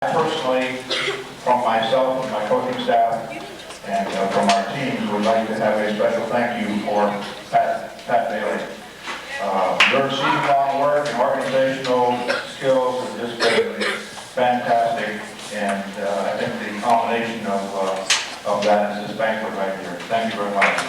Personally, from myself and my coaching staff, and from our teams, would like to have a special thank you for Pat Bailey. Your season-long work and organizational skills have just been fantastic, and I think the culmination of that is this banquet right here. Thank you very much.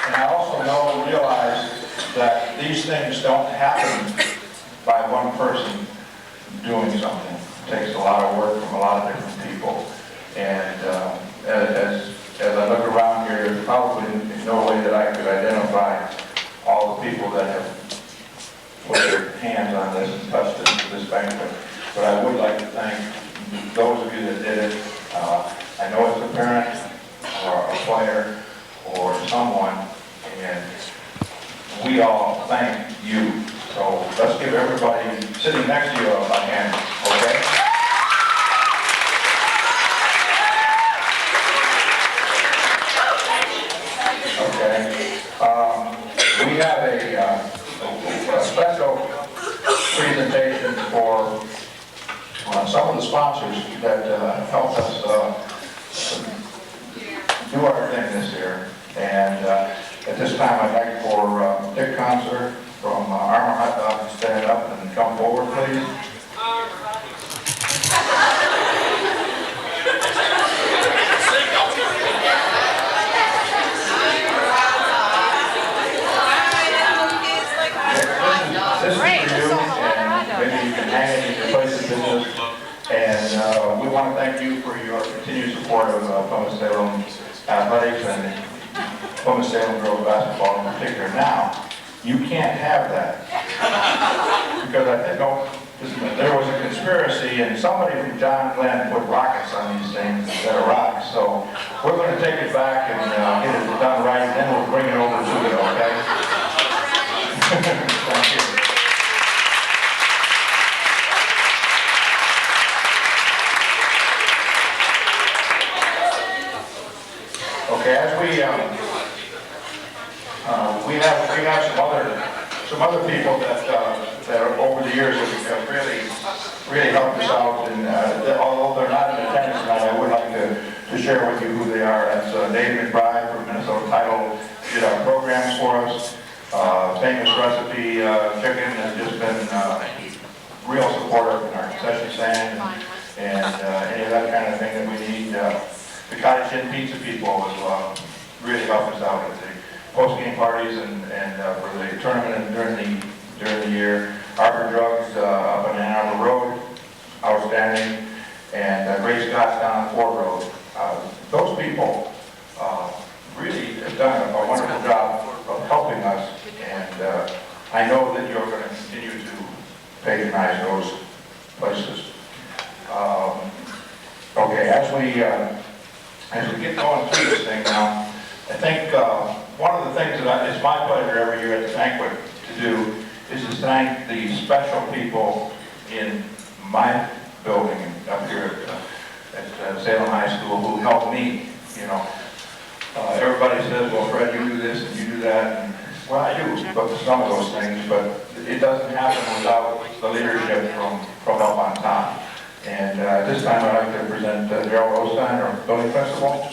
And I also know and realize that these things don't happen by one person doing something. It takes a lot of work from a lot of different people. And as I look around here, there's probably no way that I could identify all the people that have put their hands on this and touched this banquet. But I would like to thank those of you that did it. I know it's a parent or a player or someone, and we all thank you. So let's give everybody sitting next to you a hand, okay? Okay. We have a special presentation for some of the sponsors that helped us do our thing this year. And at this time, I'd like for Dick Concert from Armor Hot Dog to stand up and come forward, please. This is for you, and maybe you can hang it in your place of business. And we want to thank you for your continued support of Plymouth Salem athletics and Plymouth Salem girls basketball in particular. Now, you can't have that. Because I think there was a conspiracy and somebody from John Glenn put rockets on these things instead of rocks. So we're going to take it back and get it done right, and then we'll bring it over to you, okay? Thank you. Okay, as we have some other people that are over the years have really helped us out, and although they're not in attendance tonight, I would like to share with you who they are. That's Dave McBride from Minnesota Title did our programs for us. Famous Recipe Chicken has just been real supportive in our concession stand and any of that kind of thing that we need. The Cottage Inn Pizza people have really helped us out with the post-game parties and for the tournament and during the year. Arbor Drugs up on Ann Arbor Road, outstanding, and Grace Scott's down on Ford Road. Those people really have done a wonderful job of helping us, and I know that you're going to continue to patronize those places. Okay, as we get going through this thing now, I think one of the things that it's my pleasure every year at the banquet to do is to thank the special people in my building up here at Salem High School who helped me. You know, everybody says, well, Fred, you do this and you do that, and well, I do but some of those things, but it doesn't happen without the leadership from up on top. And this time I'd like to present Daryl Rostein, our building principal.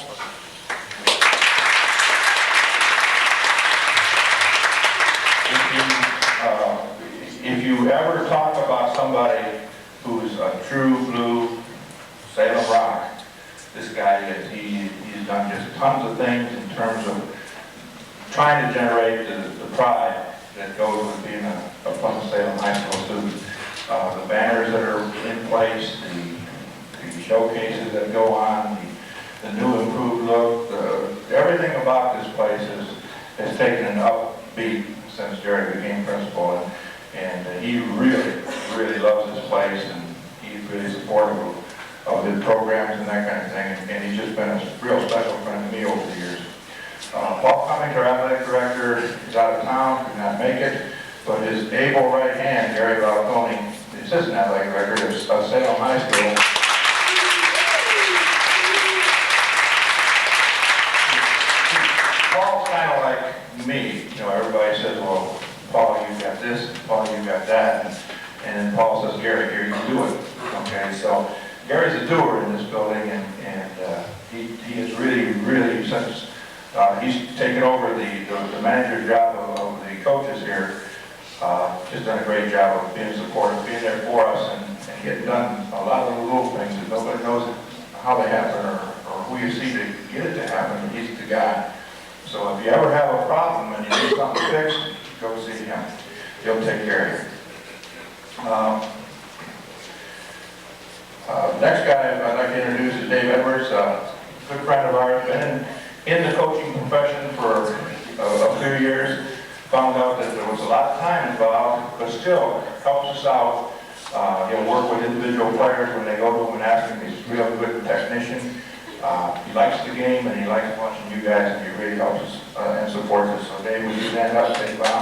If you ever talk about somebody who's a true blue Salem Rock, this guy is. He's done just tons of things in terms of trying to generate the pride that goes with being a Plymouth Salem High School student. The banners that are in place, the showcases that go on, the new improved look, everything about this place has taken an upbeat since Jerry became principal, and he really loves this place, and he's really supportive of his programs and that kind of thing, and he's just been a real special friend to me over the years. Paul Cummings, our athletic director, is out of town, could not make it, but his able right hand, Gary Valconi, is his athletic director of Salem High School. Paul's kind of like me. You know, everybody says, well, this, and Paul, you got that. And then Paul says, Gary, here, you do it. Okay, so Gary's a doer in this building, and he is really, since he's taken over the manager job of the coaches here, just done a great job of being supportive, being there for us, and getting done a lot of the little things that nobody knows how they happen or who you see to get it to happen. He's the guy. So if you ever have a problem and you need something fixed, go see him. He'll take care of you. Next guy I'd like to introduce is Dave Edwards, a good friend of ours, been in the coaching profession for a few years. Found out that there was a lot of time involved, but still helps us out. He'll work with individual players when they go to him and ask him. He's a real good technician. He likes the game and he likes watching you guys, and he really helps us and supports us. So Dave, would you stand up and say wow?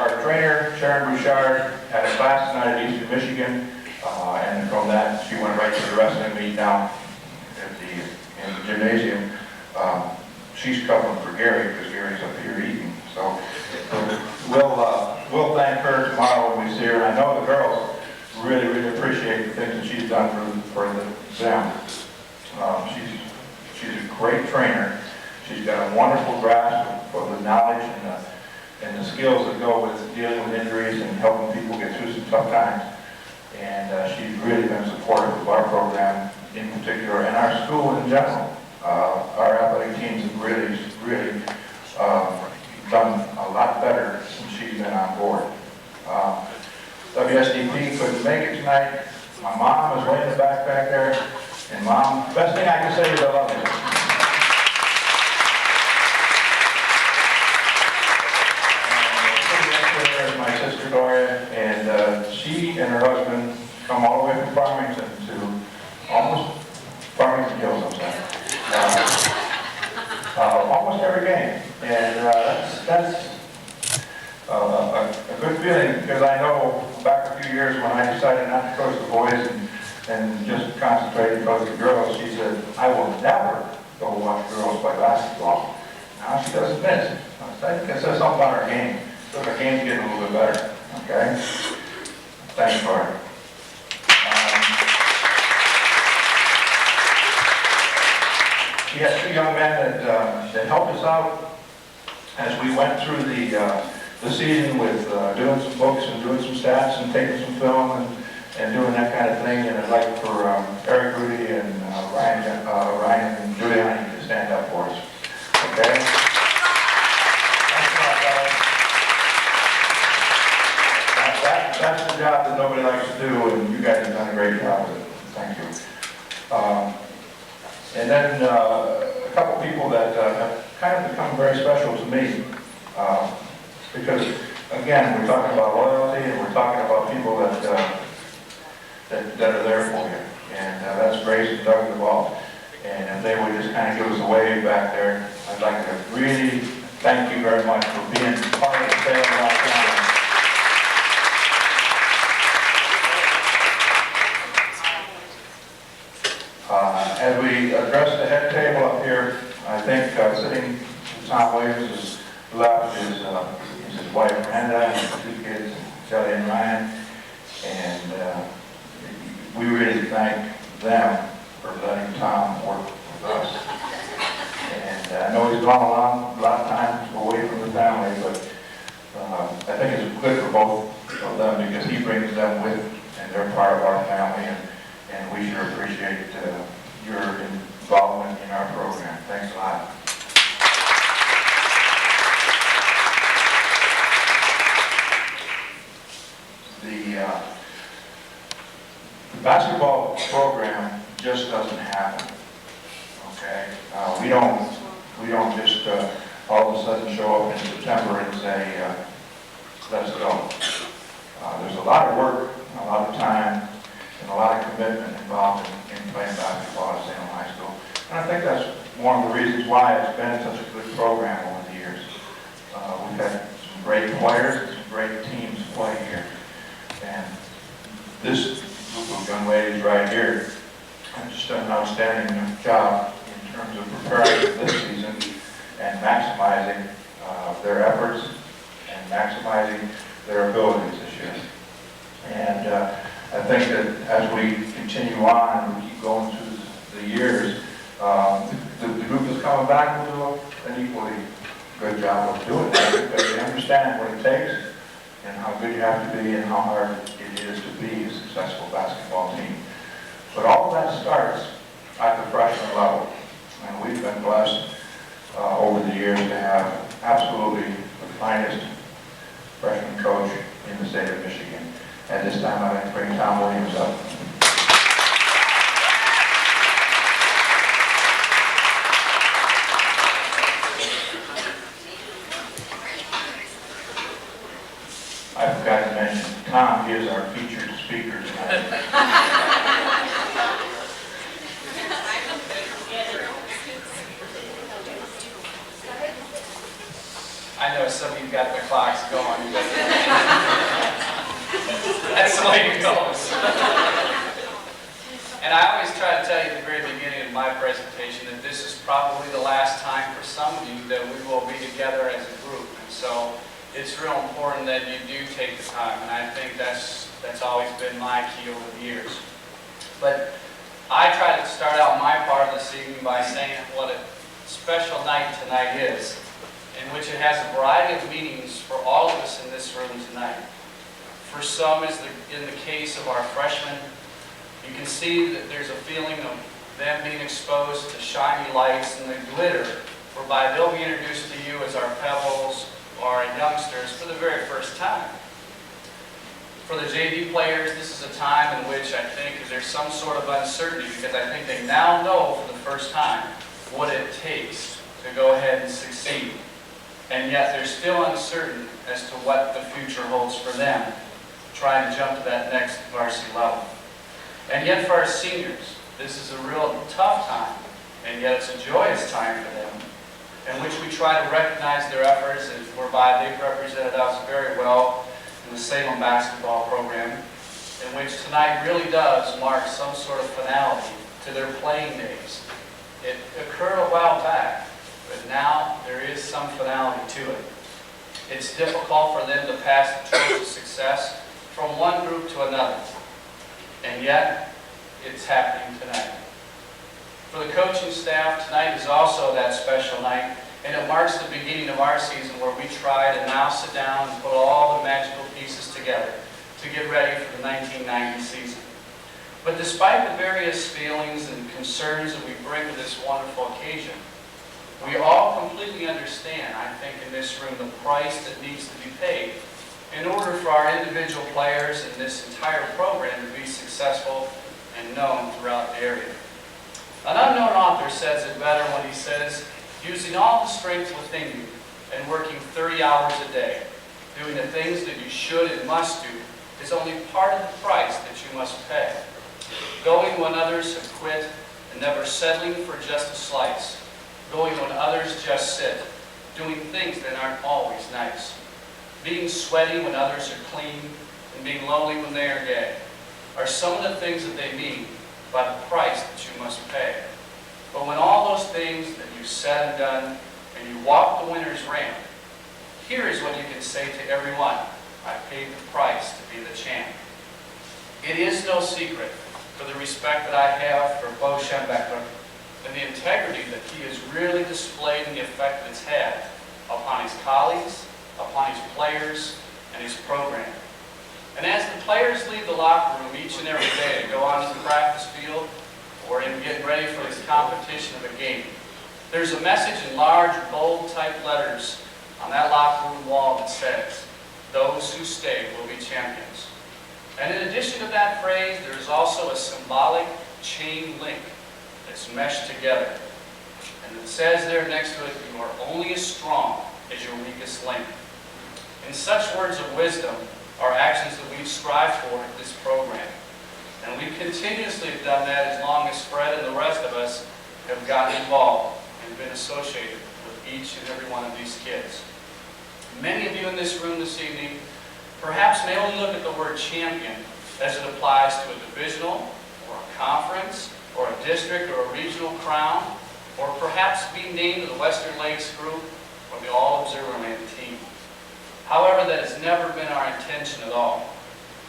Our trainer, Sharon Bouchard, had a class tonight at Eastern Michigan, and from that she went right to the wrestling meet down at in the gymnasium. She's covering for Gary because Gary's up here eating. So we'll thank her tomorrow when we see her. And I know the girls really appreciate the things that she's done for them. She's a great trainer. She's got a wonderful grasp of the knowledge and the skills that go with dealing with injuries and helping people get through some tough times. And she's really been supportive of our program in particular and our school in general. Our athletic teams have really done a lot better since she's been on board. WSDP couldn't make it tonight. My mom is way in the back there. And Mom, best thing I can say is I love you. There's my sister Gloria, and she and her husband come all the way from Farmington to almost Farmington Hills, I'm saying. Almost every game. And that's a good feeling, because I know back a few years when I decided not to coach the boys and just concentrate and coach the girls, she said, I will never go watch girls play basketball. Now she doesn't miss. I think it says something about our game. So our game's getting a little bit better. Okay? Thanks for it. We had two young men that helped us out as we went through the season with doing some books and doing some stats and taking some film and doing that kind of thing. And I'd like for Eric Rudy and Ryan and Giuliani to stand up for us. Okay? Thanks a lot, guys. That's the job that nobody likes to do, and you guys have done a great job with it. Thank you. And then a couple people that have kind of become very special to me. Because, again, we're talking about loyalty, and we're talking about people that are there for you. And that's Grace and Doug DeVault. And if they would just kind of give us a wave back there, I'd like to really thank you very much for being part of the SALEM. As we address the head table up here, I think sitting to Tom Williams' left is his wife Miranda and his two kids, Shelly and Ryan. And we really thank them for letting Tom work with us. And I know he's gone a lot of times away from the family, but I think it's good for both of them because he brings them with, and they're part of our family, and we sure appreciate your involvement in our program. Thanks a lot. The basketball program just doesn't happen. Okay, we don't just all of a sudden show up in September and say, let's go. There's a lot of work, a lot of time, and a lot of commitment involved in playing basketball at Salem High School. And I think that's one of the reasons why it's been such a good program over the years. We've had some great players and some great teams play here. And this group of young ladies right here have just done an outstanding job in terms of preparing for this season and youth is coming back will do an equally good job of doing that because they understand what it takes and how good you have to be and how hard it is to be a successful basketball team. But all of that starts at the freshman level. And we've been blessed over the years to have absolutely the finest freshman coach in the state of Michigan. At this time, I'd like to bring Tom Williams up. I forgot to mention, Tom is our featured speaker tonight. I know some of you got their clocks going. That's the way it goes. And I always try to tell you at the very beginning of my presentation that this is probably the last time for some of you that we will be together as a group. And so it's real important that you do take the time. And I think that's always been my key over the years. But I try to start out my part of this evening by saying what a special night tonight is, in which it has a variety of meanings for all of us in this room tonight. For some, as in the case of our freshmen, you can see that there's a feeling of them being exposed to shiny lights and the glitter, whereby they'll be introduced to you as our pebbles or our youngsters for the very first time. For the JV players, this is a time in which I think there's some sort of uncertainty because I think they now know for the first time what it takes to go ahead and succeed. And yet they're still uncertain as to what the future holds for them, trying to jump to that next varsity level. And yet for our seniors, this is a real tough time, and yet it's a joyous time for them, in which we try to recognize their efforts, and whereby they've represented us very well in the SALEM basketball program, in which tonight really does mark some sort of finality to their playing days. It occurred a while back, but now there is some finality to it. It's difficult for them to pass the torch of success from one group to another. And yet, it's happening tonight. For the coaching staff, tonight is also that special night, and it marks the beginning of our season where we try to now sit down and put all the magical pieces together to get ready for the 1990 season. But despite the various feelings and concerns that we bring to this wonderful occasion, we all completely understand, I think, in this room, the price that needs to be paid in order for our individual players and this entire program to be successful and known throughout the area. An unknown author says it better when he says, using all the strength within you and working 30 hours a day, doing the things that you should and must do, is only part of the price that you must pay. Going when others have quit and never settling for just a slice. Going when others just sit, doing things that aren't always nice. Being sweaty when others are clean, and being lonely when they are gay, are some of the things that they mean by the price that you must pay. But when all those things that you've said and done, and you walk the winner's ramp, here is what you can say to everyone: I paid the price to be the champ. It is no secret for the respect that I have for Bo Schembechler and the integrity that he has really displayed and the effect that it's had upon his colleagues, upon his players, and his program. And as the players leave the locker room each and every day to go onto the practice field or in getting ready for this competition of a game, there's a message in large, bold type letters on that locker room wall that says, "Those who stay will be champions." And in addition to that phrase, there is also a symbolic chain link that's meshed together. And it says there next to it, "You are only as strong as your weakest link." In such words of wisdom are actions that we've strived for at this program. And we've continuously done that as long as Fred and the rest of us have gotten involved and been associated with each and every one of these kids. Many of you in this room this evening perhaps may only look at the word champion as it applies to a divisional or a conference or a district or a regional crown, or perhaps being named to the Western Lakes group or the All-Observerland team. However, that has never been our intention at all.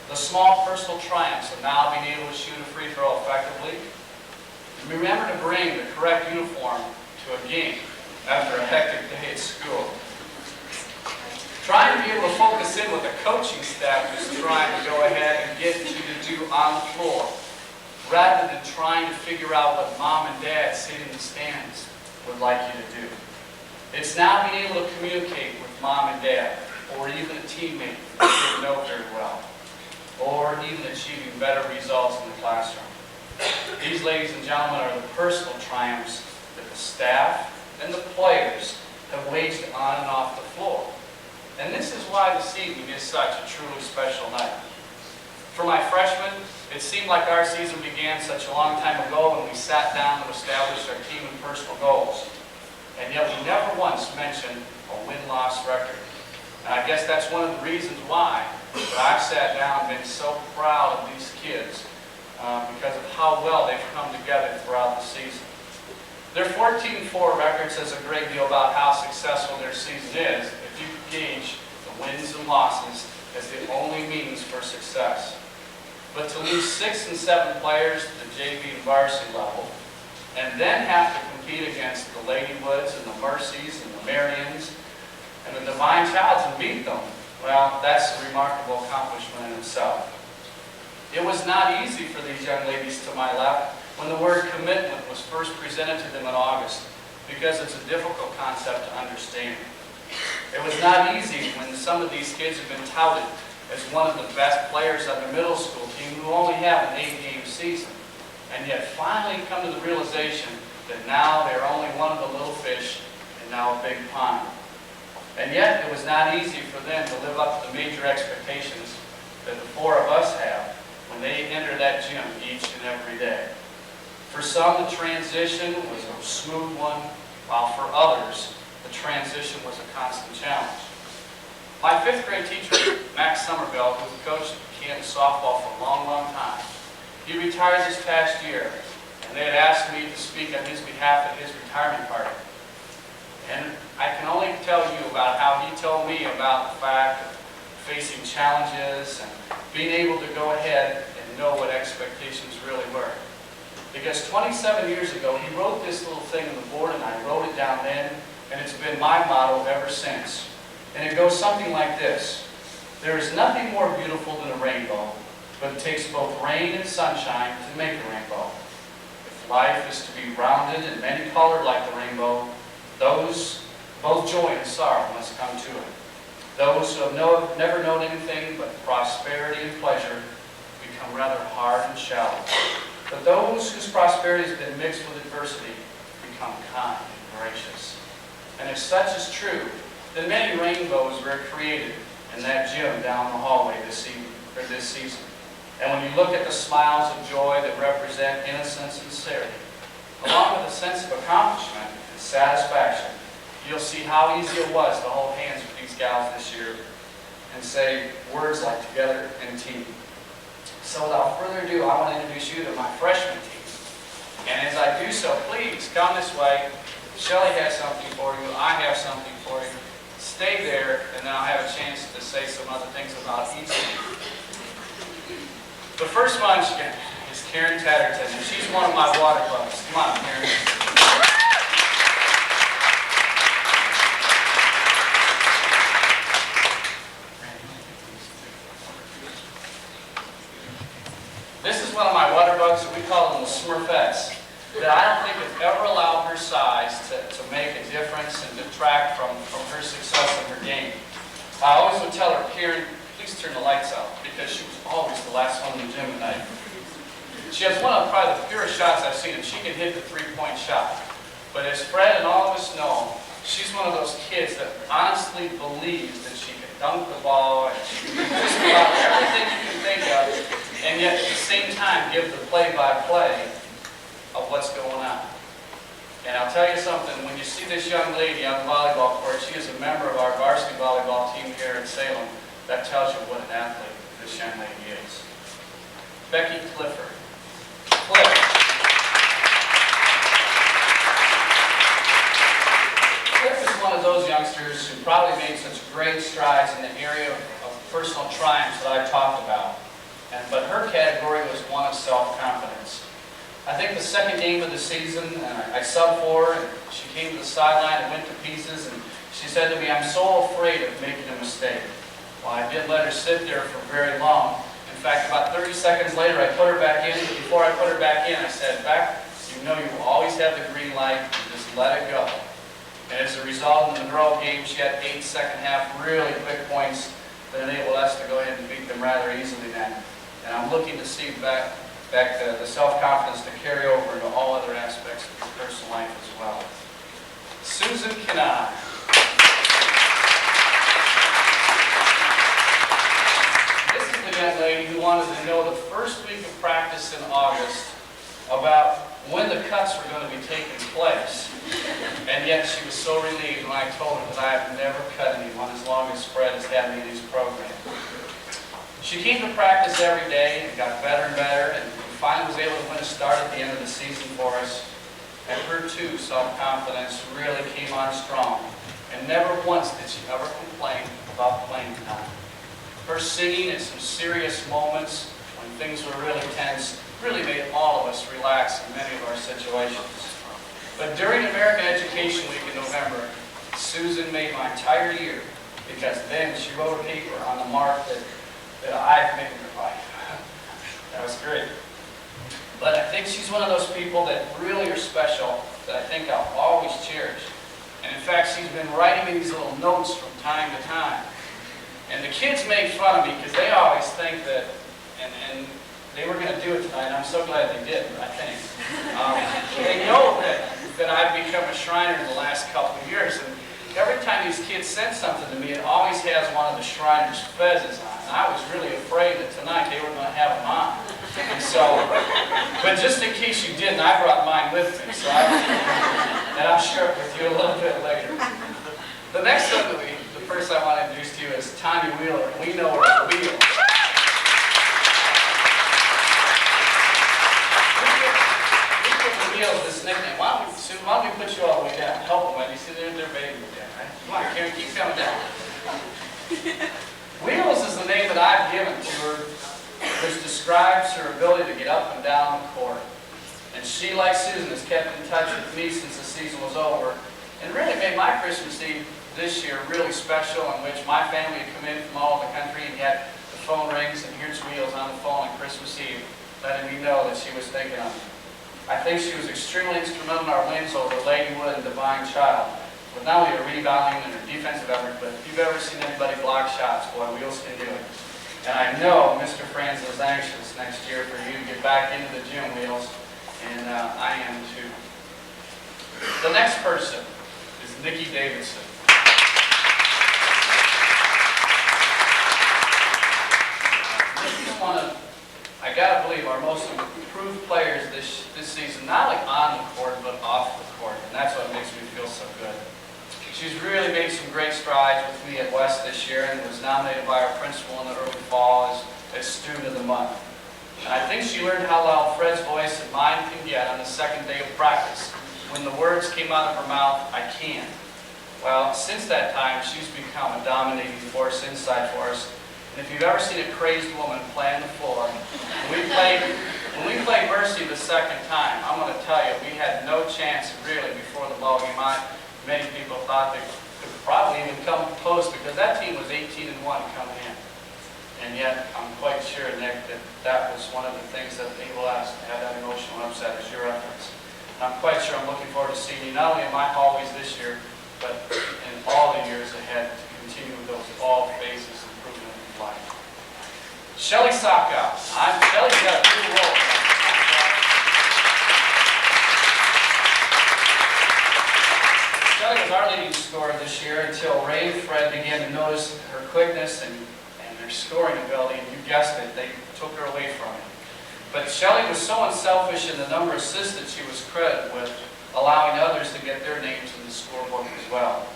The small personal triumphs of now being able to shoot a free throw effectively, remember to bring the correct uniform to a game after a hectic day at school. Trying to be able to focus in with the coaching staff is trying to go ahead and get you to do on the floor, rather than trying to figure out what mom and dad sitting in the stands would like you to do. It's now being able to communicate with mom and dad, or even a teammate that you didn't know very well, or even achieving better results in the classroom. These, ladies and gentlemen, are the personal triumphs that the staff and the players have waged on and off the floor. And this is why this evening is such a truly special night. For my freshmen, it seemed like our season began such a long time ago when we sat down to establish our team and personal goals. And yet we never once mentioned a win-loss record. And I guess that's one of the reasons why that I've sat down and been so proud of these kids because of how well they've come together throughout the season. Their 14-4 record says a great deal about how successful their season is if you gauge the wins and losses as the only means for success. But to lose 6 and 7 players to the JV and varsity level, and then have to compete against the Lady Woods and the Mercies and the Marians and the Divine Childs and beat them, well, that's a remarkable accomplishment in itself. It was not easy for these young ladies to my left when the word commitment was first presented to them in August, because it's a difficult concept to understand. It was not easy when some of these kids have been touted as one of the best players on the middle school team who only have an 8-game season, and yet finally come to the realization that now they're only one of the little fish and now a big pond. And yet it was not easy for them to live up to the major expectations that the 4 of us have when they enter that gym each and every day. For some, the transition was a smooth one, while for others, the transition was a constant challenge. My 5th grade teacher, Max Somerville, who coached Kansas softball for a long, long time, he retired this past year, and they had asked me to speak on his behalf at his retirement party. And I can only tell you about how he told me about the fact of facing challenges and being able to go ahead and know what expectations really were. Because 27 years ago, he wrote this little thing on the board, and I wrote it down then, and it's been my motto ever since. And it goes something like this: there is nothing more beautiful than a rainbow, but it takes both rain and sunshine to make a rainbow. If life is to be rounded and many-colored like the rainbow, both joy and sorrow must come to it. Those who have never known anything but prosperity and pleasure become rather hard and shallow. But those whose prosperity has been mixed with adversity become kind and gracious. And if such is true, then many rainbows were created in that gym down the hallway this season. And when you look at the smiles of joy that represent innocence and sincerity, along with a sense of accomplishment and satisfaction, you'll see how easy it was to hold hands with these gals this year and say words like together and team. So without further ado, I want to introduce you to my freshman team. And as I do so, please come this way. Shelly has something for you. I have something for you. Stay there, and then I'll have a chance to say some other things about each team. The first one is Karen Tatterton, and she's one of my water bugs. Come on, Karen. This is one of my water bugs, we call them the Smurfettes, that I don't think has ever allowed her size to make a difference and detract from her success in her game. I always would tell her, Karen, please turn the lights out, because she was always the last one in the gym at night. She has one of probably the purest shots I've seen, and she can hit the three-point shot. But as Fred and all of us know, she's one of those kids that honestly believes that she can dunk the ball and she can do just about everything you can think of, and yet at the same time give the play-by-play of what's going on. And I'll tell you something, when you see this young lady on the volleyball court, she is a member of our varsity volleyball team here at Salem. That tells you what an athlete this young lady is. Becky Clifford. Cliff. Cliff is one of those youngsters who probably made such great strides in the area of personal triumphs that I've talked about. But her category was one of self-confidence. I think the second game of the season, I subbed for her, and she came to the sideline and went to pieces, and she said to me, "I'm so afraid of making a mistake." Well, I didn't let her sit there for very long. In fact, about 30 seconds later, I put her back in. Before I put her back in, I said, "Beck, you know you always have the green light, and just let it go." And as a result, in the Monroe game, she had 8 second half really quick points that enabled us to go ahead and beat them rather easily then. And I'm looking to see back the self-confidence to carry over into all other aspects of your personal life as well. Susan Kanai. This is the young lady who wanted to know the first week of practice in August about when the cuts were going to be taking place. And yet she was so relieved when I told her that I have never cut anyone as long as Fred has had me in his program. She came to practice every day and got better and better, and finally was able to win a start at the end of the season for us. And her too, self-confidence really came on strong. And never once did she ever complain about playing time. Her singing at some serious moments when things were really tense really made all of us relax in many of our situations. But during American Education Week in November, Susan made my entire year, because then she wrote a paper on the mark that I've made in her life. That was great. But I think she's one of those people that really are special, that I think I'll always cherish. And in fact, she's been writing me these little notes from time to time. And the kids make fun of me because they always think that, and they were going to do it tonight, and I'm so glad they did, I think. They know that I've become a Shriner in the last couple of years, and every time these kids send something to me, it always has one of the Shriner's fezzes on. And I was really afraid that tonight they were going to have them on. And so, but just in case you didn't, I brought mine with me, and I'll share it with you a little bit later. The next one, the person I want to introduce to you is Tanya Wheeler. We know her as Wheels. This nickname. Why don't we put you all the way down? Help them, Wendy. See, they're baby down, right? Come on, Karen, keep coming down. Wheels is the name that I've given to her, which describes her ability to get up and down the court. And she, like Susan, has kept in touch with me since the season was over, and really made my Christmas Eve this year really special, in which my family had come in from all over the country, and yet the phone rings, and here's Wheels on the phone on Christmas Eve, letting me know that she was thinking of me. I think she was extremely instrumental in our wins over Ladywood and Divine Child, with not only her rebounding and her defensive effort, but if you've ever seen anybody block shots, boy, Wheels can do it. And I know Mr. Franz is anxious next year for you to get back into the gym, Wheels, and I am too. The next person is Nikki Davidson. Nikki's one of, I gotta believe, our most improved players this season, not only on the court, but off the court. And that's what makes me feel so good. She's really made some great strides with me at West this year, and was nominated by our principal in the early fall as Student of the Month. And I think she learned how loud Fred's voice and mine can get on the second day of practice. When the words came out of her mouth, "I can." Well, since that time, she's become a dominating force inside for us. And if you've ever seen a crazed woman play on the floor, when we played Mercy the second time, I'm going to tell you, we had no chance really before the ball game. Many people thought they could probably even come close, because that team was 18-1 coming in. And yet, I'm quite sure, Nick, that was one of the things that enabled us to have that emotional upset, as your reference. And I'm quite sure I'm looking forward to seeing you not only in my hallways this year, but in all the years ahead, to continue with those all phases of improvement in life. Shelly Saka. Shelly's got a new role. Shelly was our leading scorer this year until Ray and Fred began to notice her quickness and her scoring ability, and you guessed it, they took her away from her. But Shelly was so unselfish in the number of assists that she was credited with, allowing others to get their names in the scorebook as well.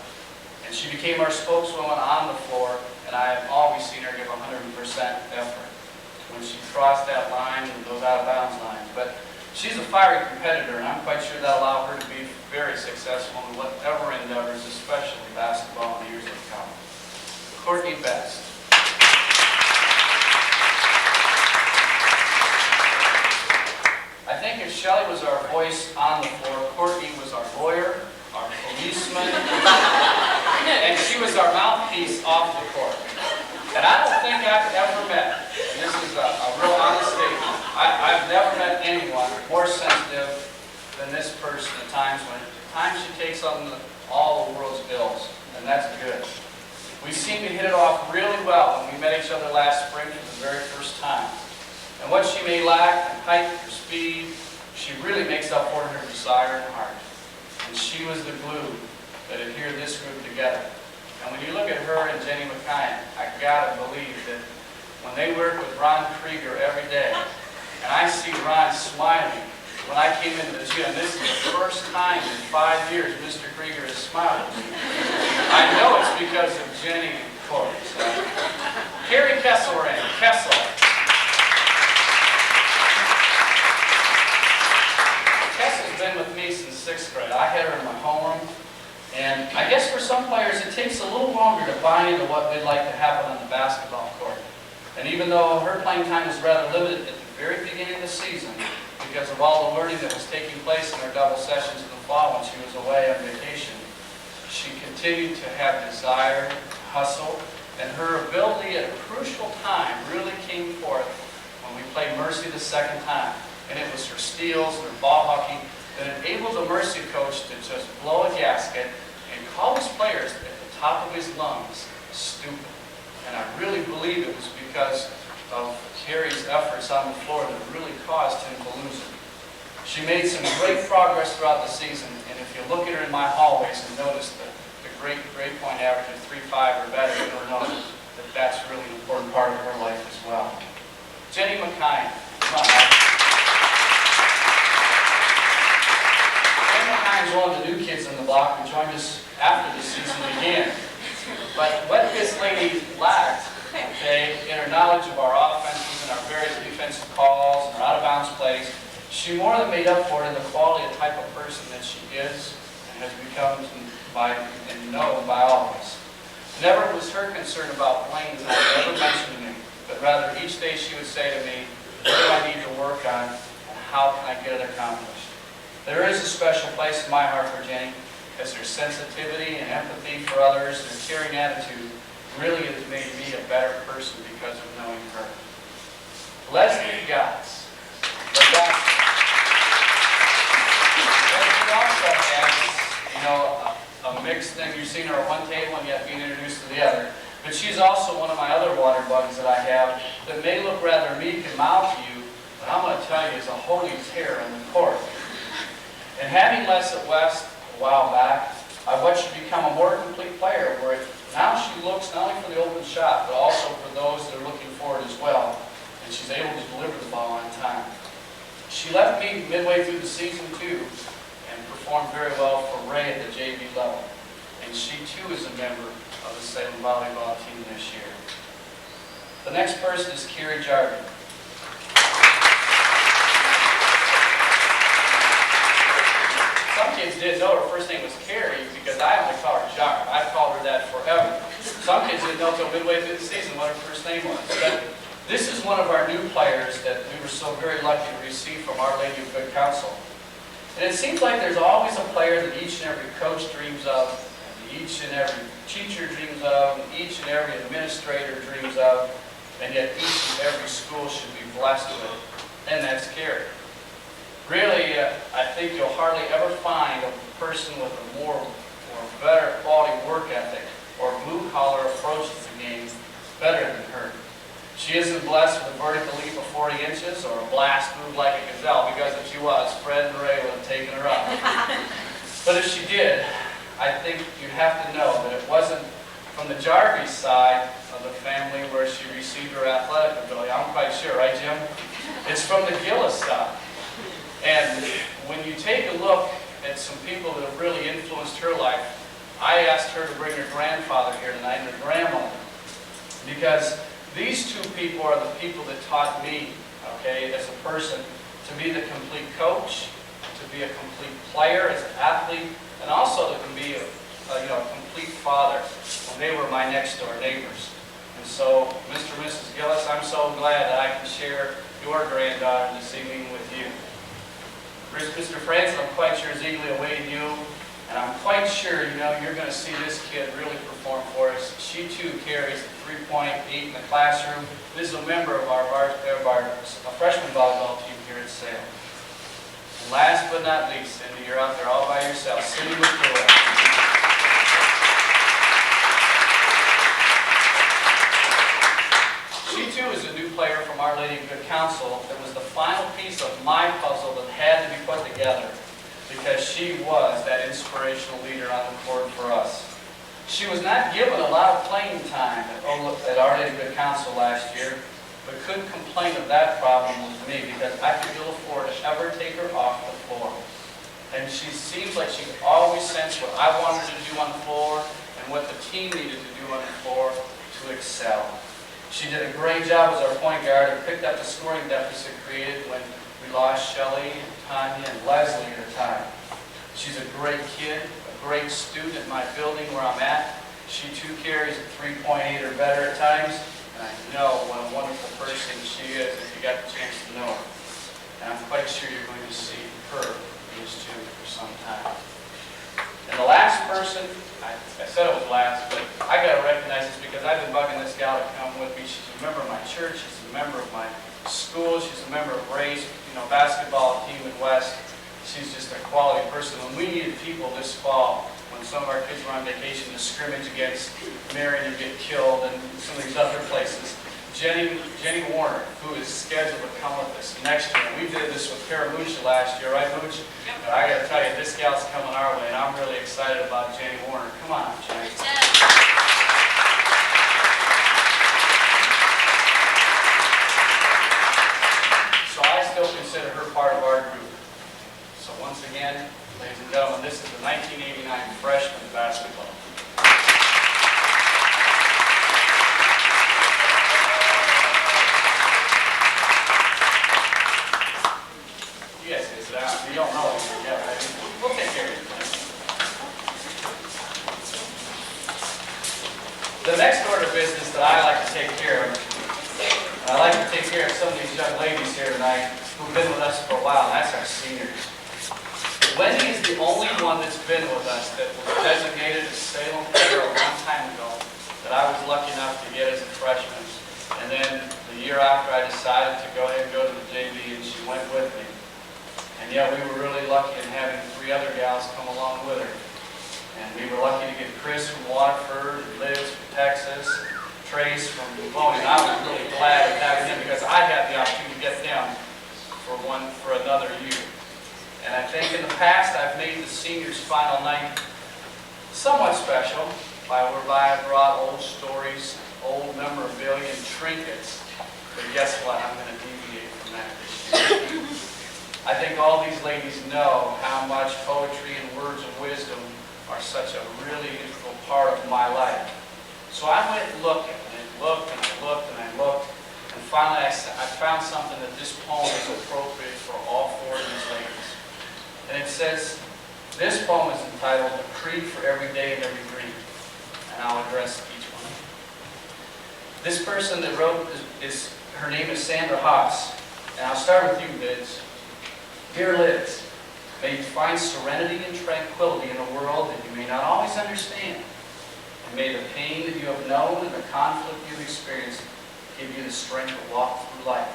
And she became our spokeswoman on the floor, and I have always seen her give 100% effort when she crossed that line and those out-of-bounds lines. But she's a fiery competitor, and I'm quite sure that allowed her to be very successful in whatever endeavors, especially basketball in the years to come. Courtney Best. I think if Shelly policeman, and she was our mouthpiece off the court. And I don't think I've ever met, and this is a real honest statement, I've never met anyone more sensitive than this person at times she takes on all the world's bills, and that's good. We seem to hit it off really well when we met each other last spring for the very first time. And what she may lack in height or speed, she really makes up for in her desire and heart. And she was the glue that adhered this group together. And when you look at her and Jenny McKine, I gotta believe that when they work with Ron Krieger every day, and I see Ron smiling when I came into the gym, this is the first time in 5 years Mr. Krieger has smiled at me. I know it's because of Jenny and Corey. So. Carrie Kesselring, Kessel. Kessel's been with me since 6th grade. I had her in my homeroom. And I guess for some players it takes a little longer to buy into what they'd like to happen on the basketball court. And even though her playing time was rather limited at the very beginning of the season, because of all the learning that was taking place in her double sessions in the fall when she was away on vacation, she continued to have desire, hustle, and her ability at a crucial time really came forth when we played Mercy the second time. And it was her steals and her ball hawking that enabled the Mercy coach to just blow a gasket and call his players at the top of his lungs stupid. And I really believe it was because of Carrie's efforts on the floor that really caused him to lose it. She made some great progress throughout the season, and if you look at her in my hallways and notice the great grade point average of 3.5 or better, you'll know that that's really an important part of her life as well. Jenny McKine, come on. Jenny McKine is one of the new kids on the block who joined us after the season began. But what this lady lacked, okay, in her knowledge of our offenses and our various defensive calls and our out-of-bounds plays, she more than made up for it in the quality and type of person that she is and has become and known by all of us. Never was her concern about playing that I ever mentioned to me, but rather each day she would say to me, what do I need to work on and how can I get it accomplished? There is a special place in my heart for Jenny, as her sensitivity and empathy for others and her caring attitude really has made me a better person because of knowing her. Leslie Gotts. Leslie also has, a mixed thing. You've seen her at one table and yet being introduced to the other. But she's also one of my other water bugs that I have that may look rather meek and mild to you, but I'm going to tell you is a holy terror on the court. And having Les at West a while back, I watched her become a more complete player where now she looks not only for the open shot, but also for those that are looking for it as well. And she's able to deliver the ball on time. She left me midway through the season too, and performed very well for Ray at the JV level. And she too is a member of the Salem volleyball team this year. The next person is Carrie Jarvie. Some kids didn't know her first name was Carrie because I only call her Jar. I've called her that forever. Some kids didn't know until midway through the season what her first name was. But this is one of our new players that we were so very lucky to receive from Our Lady of Good Counsel. And it seems like there's always a player that each and every coach dreams of, and each and every teacher dreams of, and each and every administrator dreams of, and yet each and every school should be blessed with, and that's Carrie. Really, I think you'll hardly ever find a person with a more or better quality work ethic or blue-collar approach to the game better than her. She isn't blessed with a vertical leap of 40 inches or a blast move like a gazelle, because if she was, Fred and Ray would have taken her up. But if she did, I think you have to know that it wasn't from the Jarvie side of the family where she received her athletic ability. I'm quite sure, right, Jim? It's from the Gillis side. And when you take a look at some people that have really influenced her life, I asked her to bring her grandfather here tonight and her grandmother, because these two people are the people that taught me, okay, as a person, to be the complete coach, to be a complete player as an athlete, and also to be a complete father when they were my next door neighbors. And so, Mr. and Mrs. Gillis, I'm so glad that I can share your granddaughter this evening with you. Mr. Francis, I'm quite sure is eagerly awaiting you And I'm quite sure, you're going to see this kid really perform for us. She too carries a 3.8 in the classroom. This is a member of our freshman volleyball team here at SALEM. And last but not least, Cindy, you're out there all by yourself, Cindy McCoy. She too is a new player from Our Lady of Good Counsel. That was the final piece of my puzzle that had to be put together, because she was that inspirational leader on the court for us. She was not given a lot of playing time at Our Lady of Good Counsel last year, but couldn't complain of that problem with me because I could ill afford to ever take her off the floor. And she seems like she could always sense what I wanted her to do on the floor and what the team needed to do on the floor to excel. She did a great job as our point guard and picked up the scoring deficit created when we lost Shelley, Tanya, and Leslie at a time. She's a great kid, a great student at my building where I'm at. She too carries a 3.8 or better at times, and I know what a wonderful person she is if you got the chance to know her. And I'm quite sure you're going to see her in this too for some time. And the last person, I said it was last, but I got to recognize this because I've been bugging this gal to come with me. She's a member of my church, she's a member of my school, she's a member of Ray's basketball team in West. She's just a quality person. When we needed people this fall, when some of our kids were on vacation to scrimmage against Marion and get killed and some of these other places, Jenny Warner, who is scheduled to come with us next year. We did this with Karamucha last year, right, Mooch? But I got to tell you, this gal's coming our way, and I'm really excited about Jenny Warner. Come on, Jenny. So I still consider her part of our group. So once again, ladies and gentlemen, this is the 1989 freshman basketball. You guys can sit down. If you don't know it, yeah, we'll take care of you. The next order of business that I like to take care of, I like to take care of some of these young ladies here tonight who've been with us for a while, and that's our seniors. Wendy is the only one that's been with us that was designated as Salem player a long time ago that I was lucky enough to get as a freshman. And then the year after, I decided to go ahead and go to the JV, and she went with me. And yeah, we were really lucky in having 3 other gals come along with her. And we were lucky to get Chris from Waterford, Liz from Texas, Trace from Boone. And I was really glad of having them because I had the opportunity to get them for another year. And I think in the past I've made the seniors' final night somewhat special whereby I brought old stories, old memorabilia, and trinkets. But guess what? I'm going to deviate from that this year. I think all these ladies know how much poetry and words of wisdom are such a really integral part of my life. So I went looking, and I looked, and I looked, and I looked, and finally I found something that this poem is appropriate for all 4 of these ladies. And it says, this poem is entitled, A Creed for Every Day and Every Dream. And I'll address each one. This person that wrote, her name is Sandra Haas. And I'll start with you, Liz. Dear Liz, may you find serenity and tranquility in a world that you may not always understand. And may the pain that you have known and the conflict you've experienced give you the strength to walk through life,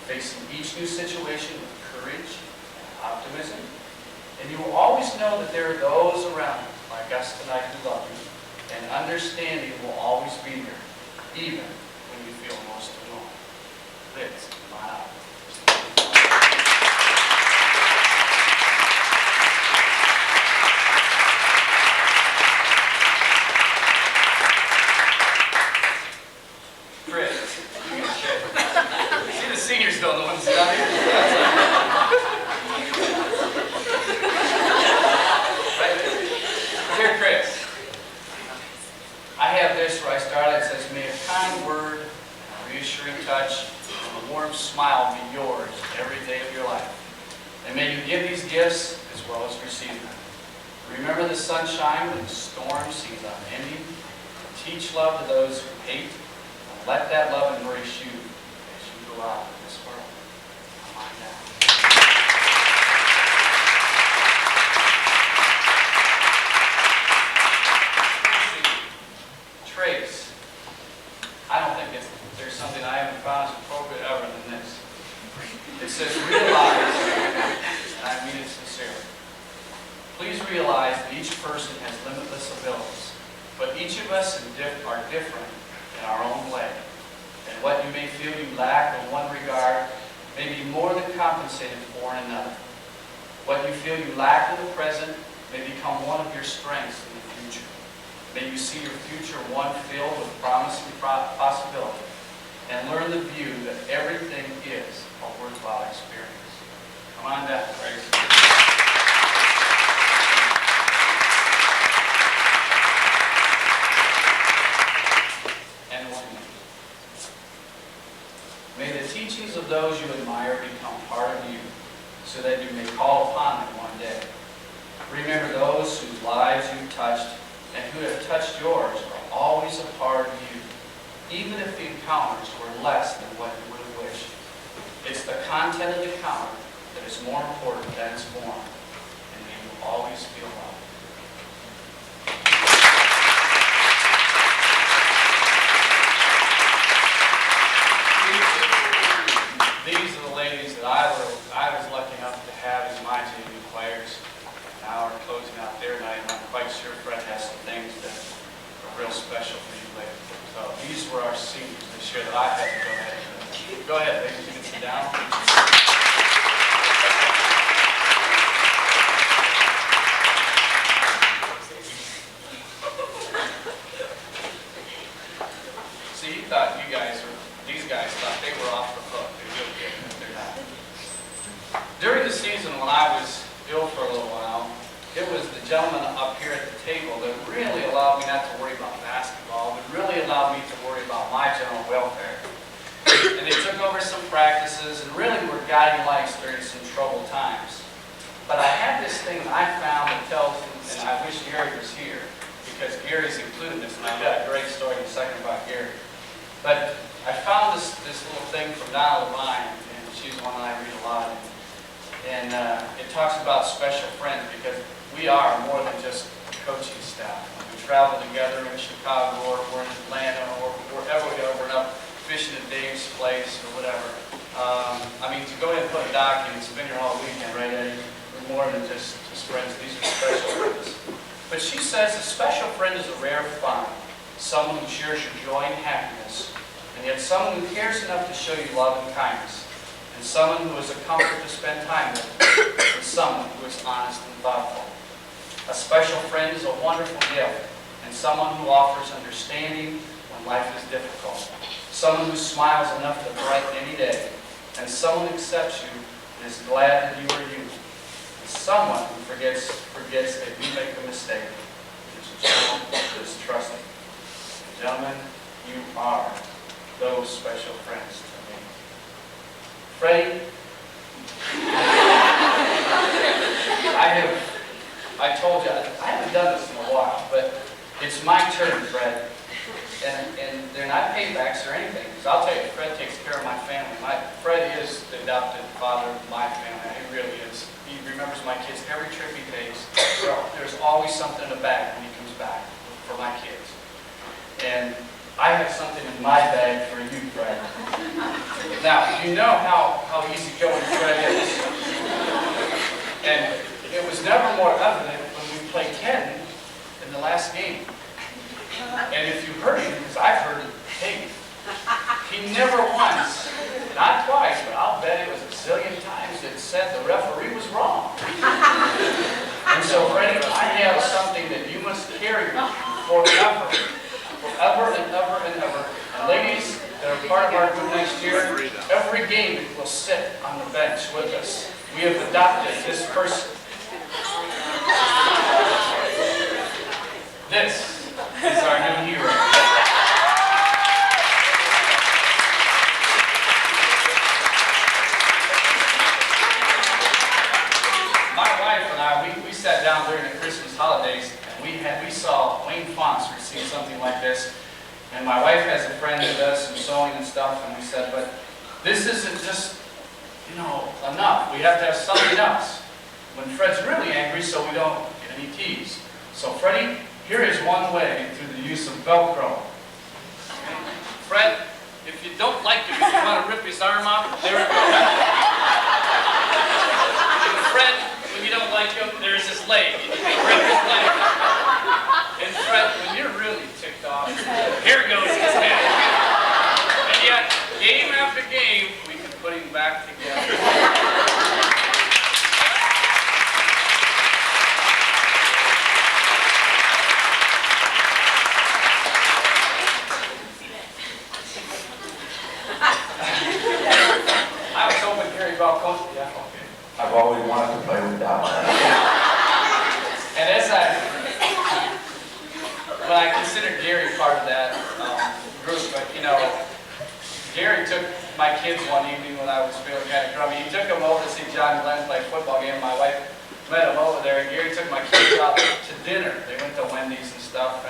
facing each new situation with courage and optimism. And you will always know that there are those around you, like us tonight, who love you, and understanding will always be there, even when you feel most alone. Liz, smile. Seniors don't know what's down here. Dear Chris, I have this where I started. It says, may a kind word, a reassuring touch, and a warm smile be yours every day of your life. And may you give these gifts as well as receive them. Remember the sunshine when the storm seems unending. Teach love to those who hate. And let that love embrace you as you go out. each of us are different in our own way. And what you may feel you lack in one regard may be more than compensated for in another. What you feel you lack in the present may become one of your strengths in the future. May you see your future one filled with promise and possibility, and learn the view that everything is a worthwhile experience. Come on down, Grace. And women. May the teachings of those you admire become part of you, so that you may call upon them one day. Remember those whose lives you've touched and who have touched yours are always a part of you, even if the encounters were less than what you would have wished. It's the content of the encounter that is more important than its form, and you will always feel loved. These are the ladies that I was lucky enough to have as my team choirs. Now we're closing out their night, and I'm quite sure Fred has some things that are real special for you ladies. So these were our seniors this year that I had to go ahead and go ahead, ladies, you can sit down. See, you thought these guys thought they were off the hook. They're not. During the season when I was ill for a little while, it was the gentleman up here at the table that really allowed me not to worry about basketball, but really allowed me to worry about my general welfare. And they took over some practices and really were guiding lights during some troubled times. But I had this thing that I found that tells, and I wish Gary was here, because Gary's included this, and I've got a great story in a second about Gary. But I found this little thing from Donna Levine, and she's one that I read a lot. And it talks about special friends, because we are more than just coaching staff. When we travel together in Chicago, or we're in Atlanta, or wherever we go, we're up fishing at Dave's place or whatever. I mean, to go ahead and put a document, spend your whole weekend, right, Eddie? We're more than just friends. These are special friends. But she says a special friend is a rare find. Someone who shares your joy and happiness, and yet someone who cares enough to show you love and kindness. And someone who is a comfort to spend time with, and someone who is honest and thoughtful. A special friend is a wonderful gift, and someone who offers understanding when life is difficult. Someone who smiles enough to brighten any day, and someone who accepts you and is glad that you are you. And someone who forgets that you make a mistake, and is gentle, who is trusting. Gentlemen, you are those special friends to me. Freddie, I told you, I haven't done this in a while, but it's my turn, Fred. And they're not paybacks or anything, because I'll tell you, Fred takes care of my family. Fred is the adopted father of my family. He really is. He remembers my kids every trip he takes. There's always something in the bag when he comes back for my kids. And I have something in my bag for you, Fred. Now, you know how easygoing Fred is. And it was never more evident when we played Ken in the last game. And if you heard him, because I've heard it tape, he never once, not twice, but I'll bet it was a zillion times, that said the referee was wrong. And so, Freddie, I have something that you must carry with you forever. Forever and ever and ever. And ladies that are part of our group next year, every game will sit on the bench with us. We have adopted this person. This is our new hero. My wife and I, we sat down during the Christmas holidays, and we saw Wayne Fonts receive something like this. And my wife has a friend who does some sewing and stuff, and we said, but this isn't just, enough. We have to have something else when Fred's really angry, so we don't get any tease. So Freddie, here is one way through the use of Velcro. Fred, if you don't like him, if you want to rip his arm off, there it goes. And Fred, when you don't like him, there's his leg. You can rip his leg. And Fred, when you're really consider Gary part of that group, but you know, Gary took my kids one evening when I was feeling kind of crummy. He took them over to see John Glenn play a football game. My wife met him over there, and Gary took my kids out to dinner. They went to Wendy's and stuff,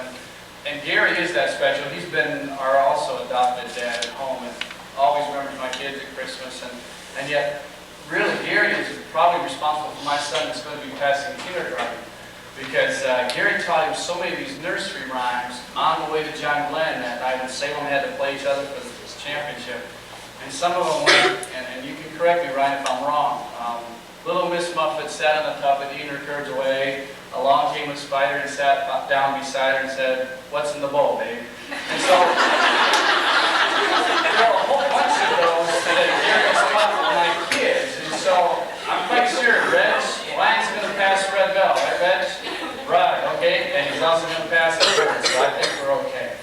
and Gary is that special. He's been our also adopted dad at home, and always remembers my kids at Christmas, and yet, really, Gary is probably responsible for my son that's going to be passing kindergarten, because Gary taught him so many of these nursery rhymes on the way to John Glenn that night, and Salem had to play each other for this championship. And some of them went, and you can correct me, Ryan, if I'm wrong. Little Miss Muffet sat on the tuffet eating her curds away. Along came a spider and sat down beside her and said, "What's in the bowl, babe?" And so, there are a whole bunch of those that Gary taught my kids. And so, I'm quite sure Reg, Ryan's going to pass Red Bell, right, Reg? Right, okay. And he's also going to pass the bird, so I think we're okay.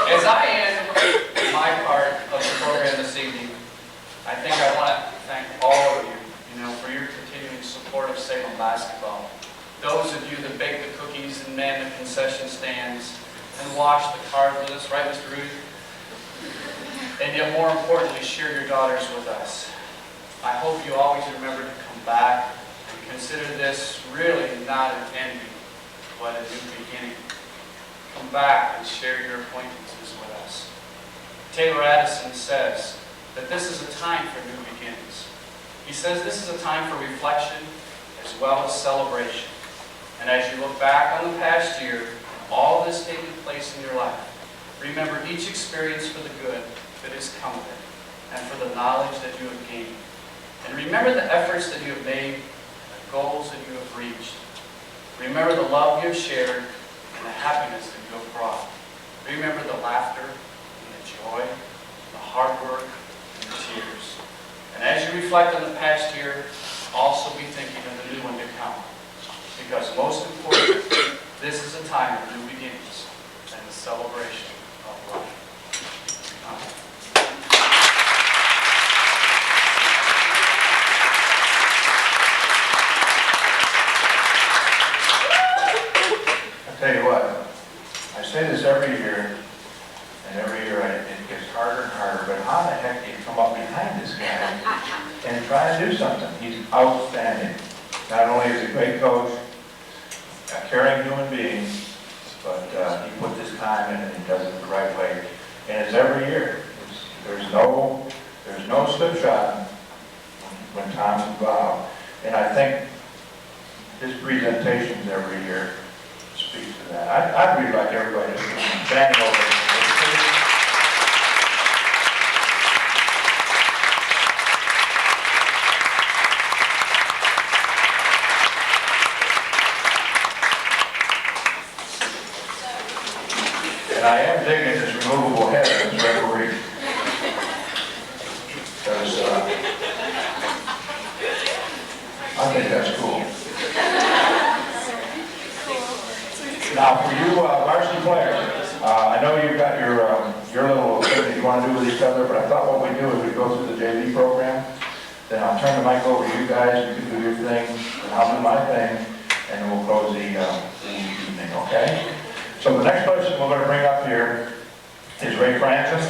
As I end my part of the program this evening, I think I want to thank all of you, for your continuing support of Salem basketball. Those of you that bake the cookies and man the concession stands and wash the cars with us, right, Mr. Rudy? And yet, more importantly, share your daughters with us. I hope you always remember to come back and consider this really not an ending, but a new beginning. Come back and share your acquaintances with us. Taylor Addison says that this is a time for new beginnings. He says this is a time for reflection as well as celebration. And as you look back on the past year, all this taking place in your life, remember each experience for the good that has come of it, and for the knowledge that you have gained. And remember the efforts that you have made, the goals that you have reached. Remember the love you have shared, and the happiness that you have brought. Remember the laughter and the joy, the hard work and the tears. And as you reflect on the past year, also be thinking of the new one to come. Because most important, this is a time of new beginnings and the celebration of life. Amen. Tell you what, I say this every year, and every year it gets harder and harder, but how the heck do you come up behind this guy and try to do something? He's outstanding. Not only is he a great coach, a caring human being, but he puts his time in and he does it the right way. And it's every year. There's no slip shot when Tom's involved. And I think his presentations every year speaks to that. I'd really like everybody to bang over. And I am digging this removable head of this referee. Because I think that's cool. Now, for you varsity players, I know you've got your little thing that you want to do with each other, but I thought what we do is we go through the JV program, then I'll turn the mic over to you guys, you can do your thing, and I'll do my thing, and then we'll close the evening, okay? So the next person we're going to bring up here is Ray Francis,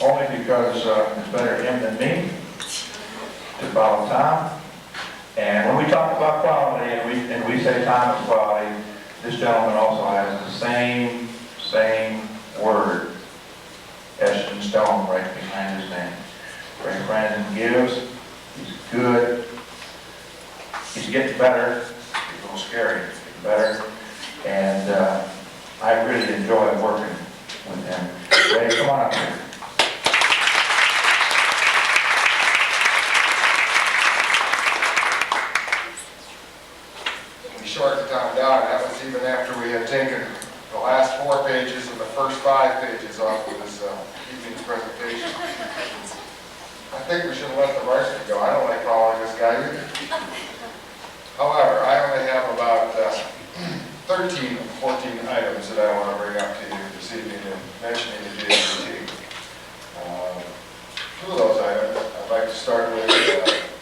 only because it's better him than me to follow Tom. And when we talk about quality, and we say time is quality, this gentleman also has the same word, etched in stone right behind his name. Ray Francis gives, he's good, he's getting better, he's a little scary, he's getting better, and I really enjoy working with him. Ray, come on up here. Shortened Tom down. That was even after we had taken the last 4 pages and the first 5 pages off of this evening's presentation. I think we should have let the varsity go. I don't like following this guy either. However, I only have about 13 or 14 items that I want to bring up to you this evening and mentioning the JVT. 2 of those items I'd like to start with.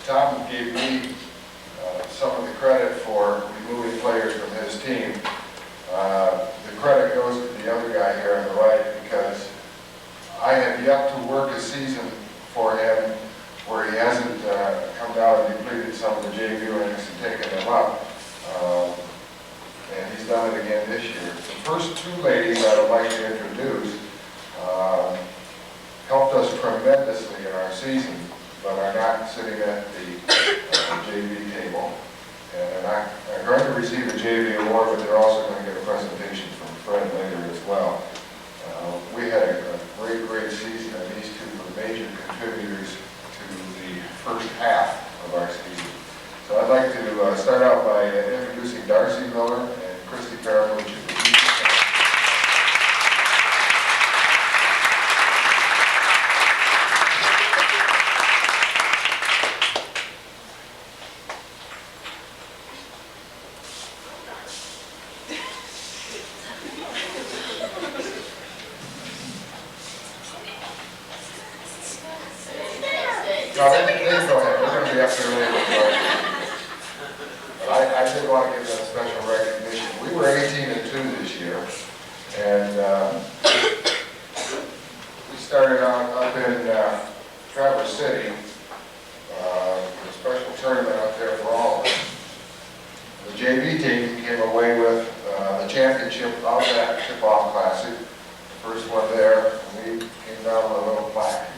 Tom gave me some of the JV ranks and taken them up. And he's done it again this year. The first two ladies I would like to introduce helped us tremendously in our season, but are not sitting at the JV table. And I'm going to receive a JV award, but they're also going to get a presentation from Fred later as well. We had a great season, and these two were major contributors to the first half of our season. So I'd like to start out by introducing Darcy Miller and Christy Paramucci. No, they can go ahead. We're going to be up there later. But I did want to give them a special recognition. We were 18-2 this year, and we started out up in Traverse City with a special tournament up there for all of us. The JV team came away with the championship of that tip-off classic, the first one there, and we came down with a little plaque.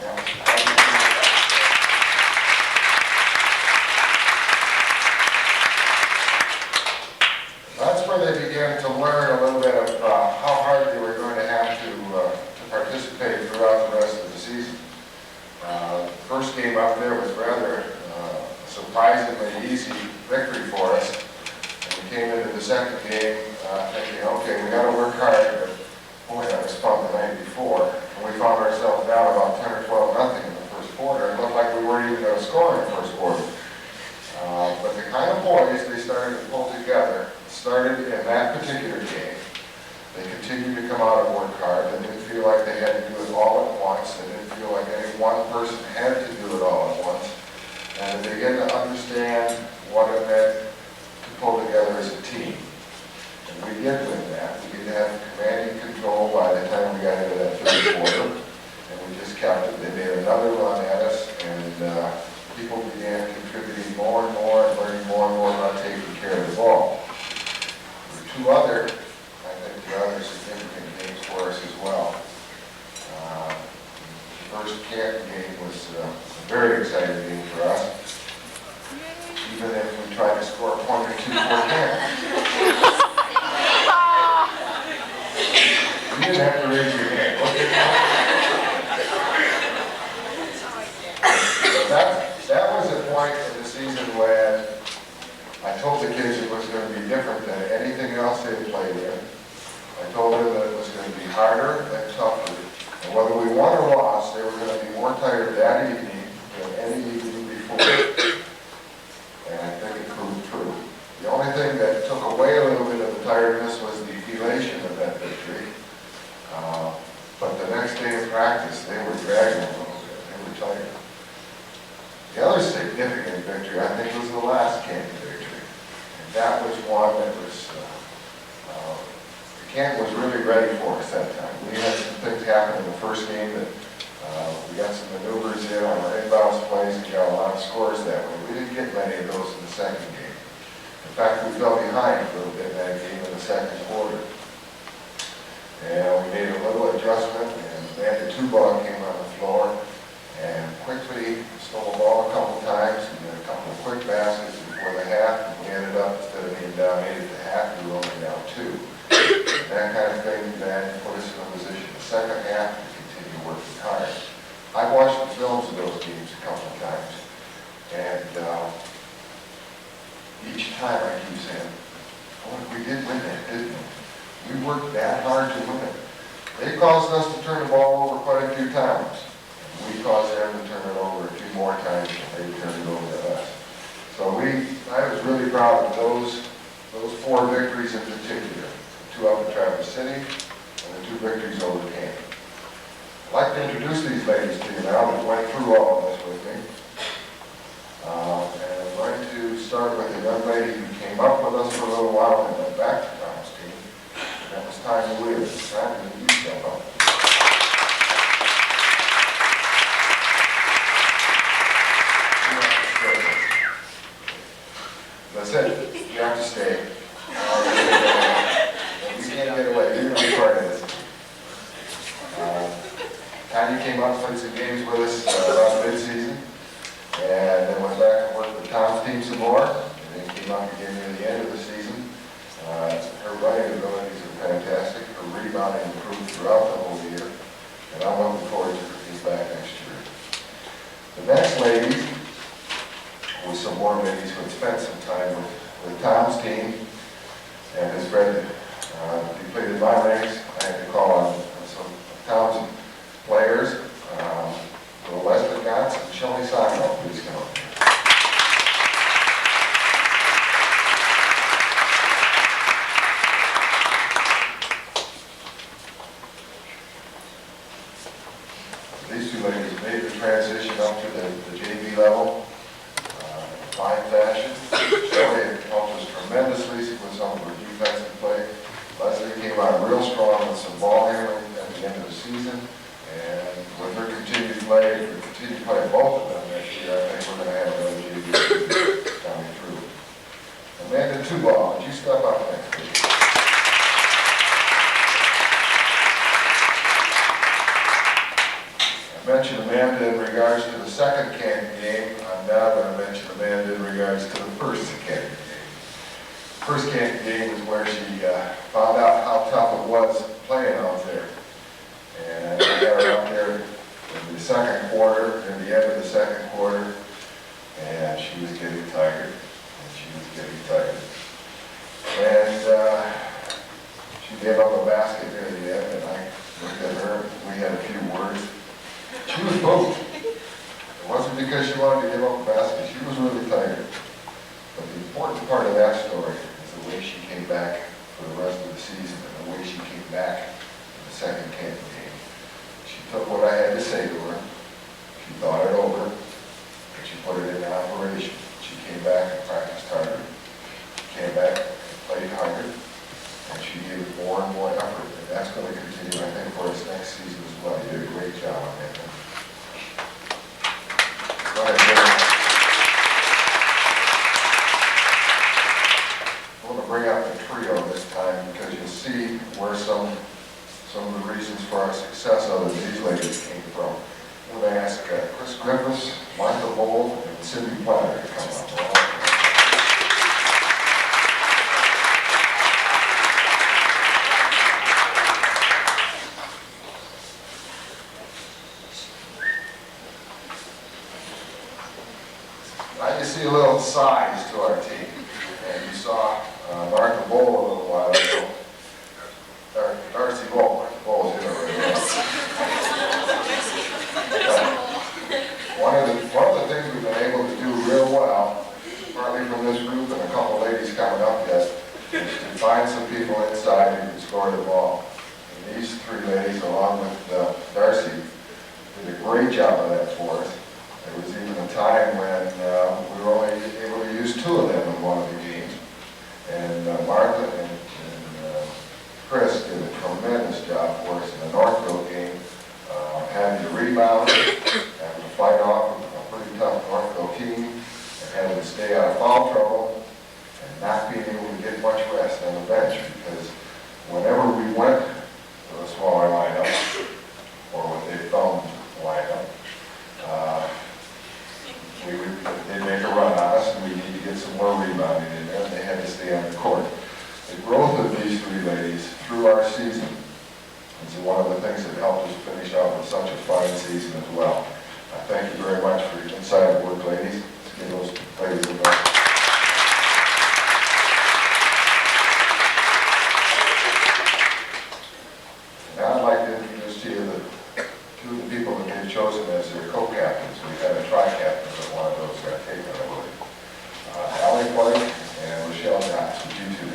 That's where they began to learn a little bit of how hard they were going to have to participate throughout the rest of the season. The first game up there was rather surprisingly easy victory for us. And we came into the second game thinking, okay, we got to work hard, but boy, that was fun the night before. And we found ourselves down about 10 or 12 nothing in the first quarter. It looked like we weren't even going to score in the first quarter. But the kind of boys they started to pull together started in that particular game. They continued to come out and work hard. They didn't feel like they had to do it all at once. They didn't feel like any one person had to do it all at once. And they began to understand what it meant to pull together as a team. And we did win that. We did have commanding control by the time we got into that third quarter. And we just kept it. They made another run at us, and people began contributing more and more and learning more and more about taking care of the ball. There were two other, I think, the other significant games for us as well. The first Canton game was a very exciting game for us, even if we tried to score a point or two for Canton. You didn't have to raise your hand. That was a point in the season when I told the kids it was going to be different than anything else they had played in. I told them that it was going to be harder and tougher. And whether we won or lost, they were going to be more tired that evening than any evening before. And I think it proved true. The only thing that took away a little bit of the tiredness was the elation of that victory. But the next day of practice, they were dragging a little bit. They were tired. The other significant victory, I think, was the last Canton victory. And that was one that was, Canton was really ready for us that time. We had some things happen in the first game that we got some maneuvers in on our inbounds plays and got a lot of scores that way. We didn't get many of those in the second game. In fact, we fell behind a little bit in that game in the second quarter. And we made a little adjustment, and then the two-ball came on the floor, and quickly stole the ball a couple times, and then a couple of quick baskets before the half, and we ended up, instead of being down 8 at the half, we were only down 2. That kind of thing then put us in a position the second half to continue working hard. I watched the films of those games a couple of times, and each time I keep saying, oh, we did win that, didn't we? We worked that hard to win it. They caused us to turn the ball over quite a few times. We caused them to turn it over a few more times than they turned it over to us. So I was really proud of those 4 victories in particular. The 2 up in Traverse City and the 2 victories over Canton. I'd like to introduce these ladies to you now that went through all of this with me. And I'm going to start with a young lady who came up with us for a little while and went back to Brown's team. And that was Tanya Williams. Tanya, you step up. That's it. You have to stay. You can't get away. You're going to be part of this. Tanya came up and played some games with us around mid-season, and then went back and worked with Tom's team some more, and then came up again near the end of the season. Her running abilities are fantastic. Her rebounding improved throughout the whole year, and I'm looking forward to her being back next year. The next lady was some more ladies who had spent some time with Tom's team, and has read depleted my ranks. I had to call on some of Tom's players, Leslie Gotts and Shelley Sacco, please come up. These two ladies made the transition up to the JV level in fine fashion. Shelley had helped us tremendously with some of her defensive play. Leslie came out real strong with some ball handling at the end of the season. And with her continued play, if we continue to play both of them next year, I think we're going to have another JV coming through. Amanda Tubal, would you step up next, please? I mentioned Amanda in regards to the second Canton game. I'm now going to mention Amanda in regards to the first Canton game. The first Canton game was where she found out how tough it was playing out there. And I got her out there in the second quarter, near the end of the second quarter, and she was getting tired, and she was getting tired. And she gave up a basket near the end, and I looked at her, we had a few words. She was moved. It wasn't because she wanted to give up a basket, she was really tired. But the important part of that story is the way she came back for the rest of the season, and the way she came back in the second Canton game. She took what I had to say to her, she thought it over, and she put it into operation. She came back and practiced harder. She came back and played harder, and she gave it more and more effort. And that's going to continue, I think, for us next season as well. You did a great job on that. Go ahead, Jerry. I want to bring out the trio this time because you'll see where some of the reasons for our success other than these ladies came from. I'm going to ask Chris Griffiths, Martha Bold, and Cindy Platter to come up. I just see a little size to our team. And you saw Martha Bold a little while ago. Darcy Bowl. Bowl's in already. One of the things we've been able to do real well, partly from this group and a couple ladies coming up yet, is to find some people inside who can score the ball. And these three ladies, along with Darcy, did a great job of that for us. There was even a time when we were only able to use two of them in one of the games. And Martha and Chris did a tremendous job for us in the Northville game, having to rebound, having to fight off a pretty tough Northville team, and having to stay out of foul trouble, and not being able to get much rest on the bench, because whenever we went to a smaller lineup, or what they found lineup, they'd make a run on us, and we need to get some more rebounding in there, and they had to stay on the court. The growth of these three ladies through our season is one of the things that helped us finish out with such a fine season as well. Thank you very much for your inside work, ladies. Let's give those ladies a break. Now I'd like to introduce to you two of the people that they've chosen as their co-captains. We've had a tri-captain, but one of those got taken, I believe. Allie Blake and Rochelle Gotts. Would you two?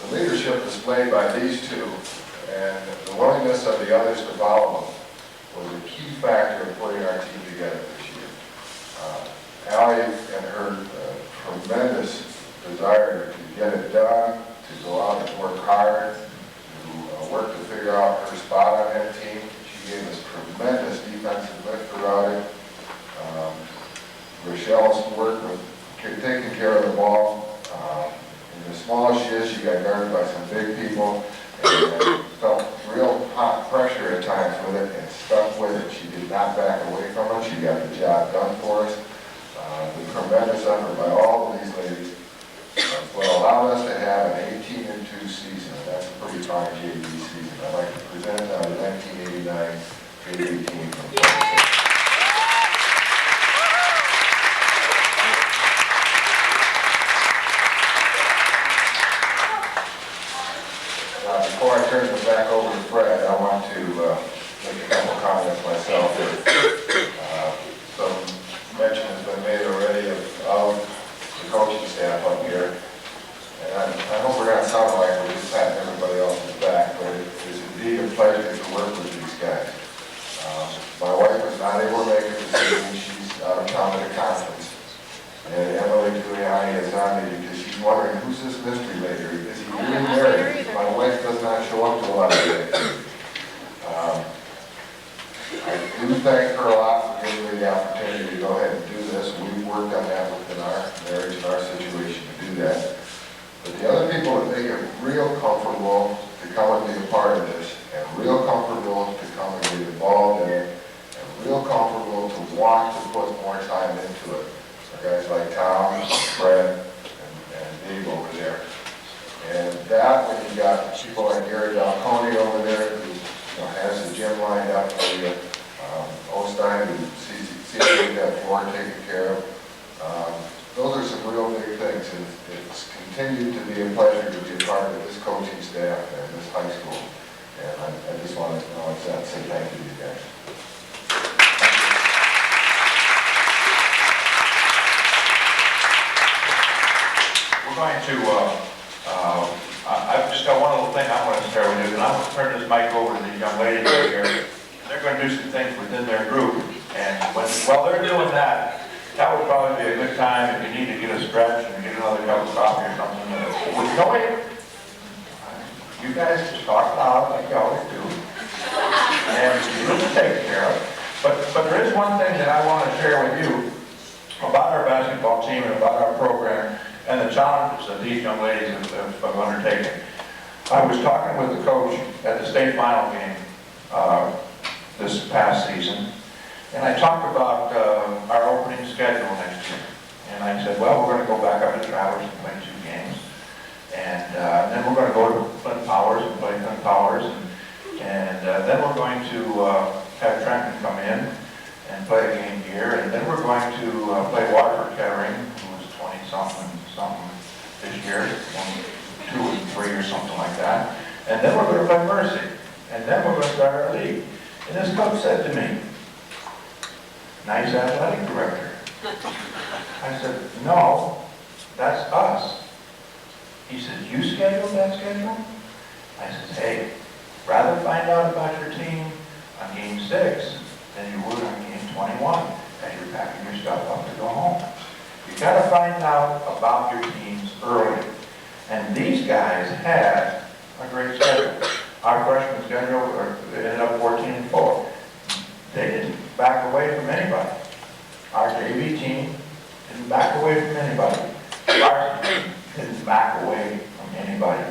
The leadership displayed by these two and the willingness of the others to follow them was a key factor in putting our team together this year. Allie and her tremendous desire to get it done, to go out and work hard, to worked to figure out her spot on that team. She gave us tremendous defensive lift throughout it. Rochelle's work with taking care of the ball. And as small as she is, she got guarded by some big people and felt real hot pressure at times with it and stuck with it. She did not back away from it. She got the job done for us. The tremendous effort by all of these ladies what allowed us to have an 18-2 season. That's a pretty fine JV season. I'd like to present the 1989 JV team from Banquet. Before I turn this back over to Fred, I want to make a couple comments myself. Some mention has been made already of the coaching staff up here. And I hope we're not sounding like we're just patting everybody else's back, but it is indeed a pleasure to work with these guys. My wife was not able to make it this evening. She's out of town at a conference. And Emily Giuliani is on me because she's wondering, who's this mystery lady? Is he really married? My wife does not show up to a lot of days. I do thank her a lot for giving me the opportunity to go ahead and do this. We've worked on that within our marriage and our situation to do that. But the other people that make it real comfortable to come and be a part of this, and real comfortable to come and get involved in it, and real comfortable to want to put more time into it, are guys like Tom, Fred, and Dave over there. And that, when you got people like Gary Dalcone over there, who has the gym lined up for you, Ostein, who sees that floor taken care of. Those are some real big things, and it's continued to be a pleasure to be a part of this coaching staff and this high school. And I just want to acknowledge that and say thank you to you guys. We're going to, I've just got one little thing I want to share with you, and I'm going to turn this mic over to the young lady right here. They're going to do some things within their group, and while they're doing that, that would probably be a good time if you need to get a stretch and get another cup of coffee or something. No, wait. You guys just talk loud like you always do. And you'll be taken care of. But there is one thing that I want to share with you about our basketball team and about our program and the challenges that these young ladies have undertaken. I was talking with the coach at the state final game this past season. And I talked about our opening schedule next year. And I said, well, we're going to go back up to Traverse and play 2 games. And then we're going to go to Flint Powers and play Flint Powers. And then we're going to have Trenton come in and play a game here. And then we're going to play Waterford Kettering, who was 20-something this year, 2 and 3 or something like that. And then we're going to play Mercy. And then we're going to start our league. And this coach said to me, nice athletic director. I said, no, that's us. He said, you scheduled that schedule? I said, hey, rather find out about your team on game 6 than you would on game 21 as you're packing your stuff up to go home. You got to find out about your teams early. And these guys had a great schedule. Our freshman schedule ended up 14-4. They didn't back away from anybody. Our JV team didn't back away from anybody. Our team didn't back away from anybody.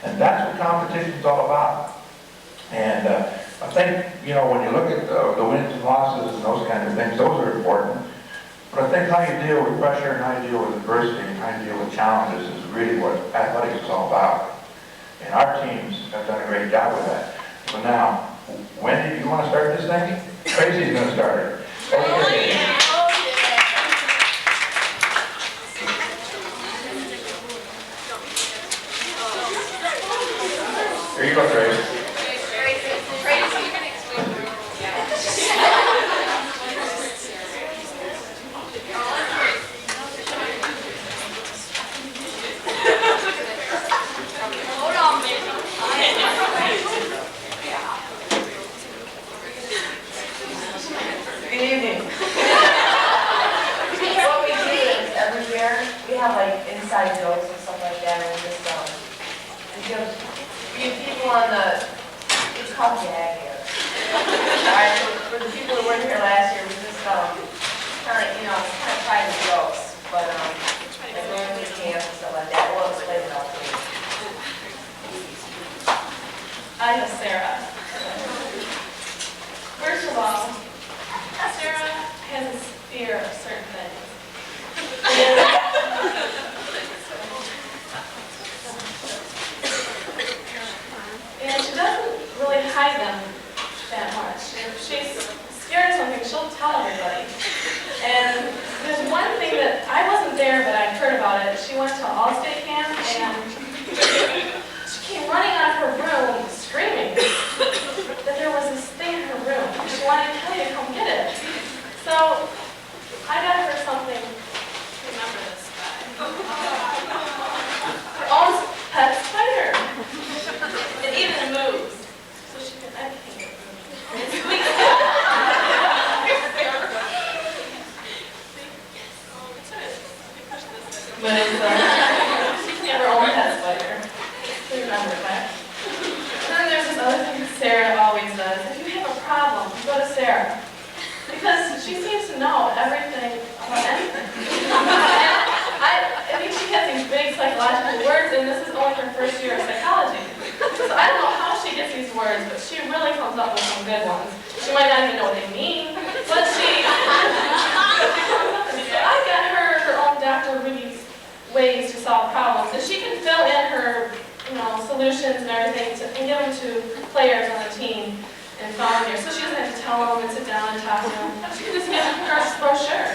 And that's what competition's all about. And I think, when you look at the wins and losses and those kind of things, those are important. But I think how you deal with pressure and how you deal with adversity and how you deal with challenges is really what athletics is all about. And our teams have done a great job with that. So now, Wendy, do you want to start this thing? Tracy's going to start it. Okay. Here you go, Tracy. Good evening. What we do is every year we have like inside jokes and stuff like that, and we just we give people on the called gag here. All right, so for the people who weren't here last year, we just, kind of private jokes, but, like learning the camp and stuff like that, we'll explain it all to you. I know Sarah. First of all, Sarah has a fear of certain things. And she doesn't really hide them that much. If she's scared of something, she'll tell everybody. And there's one thing that I wasn't there, but I've heard about it. She went to All-State camp and she came running out of her room screaming that there was this thing in her room. She wanted Kelly to come get it. So I got her something. Remember this guy. Her own pet spider. It even moves. So she can, I can't get it. It squeaks. But it's, she can have her own pet spider. So remember that. And then there's this other thing Sarah always does. If you have a problem, go to Sarah. Because she seems to know everything about anything. I mean, she has these big psychological words, and this is only her first year of psychology. So I don't know how she gets these words, but she really comes up with some good ones. She might not even know what they mean, but she... So I got her own Dr. Ruby's ways to solve problems, and she can fill in her, solutions and everything and give them to players on the team and following her. So she doesn't have to tell them and sit down and talk to them. She can just give them her brochure.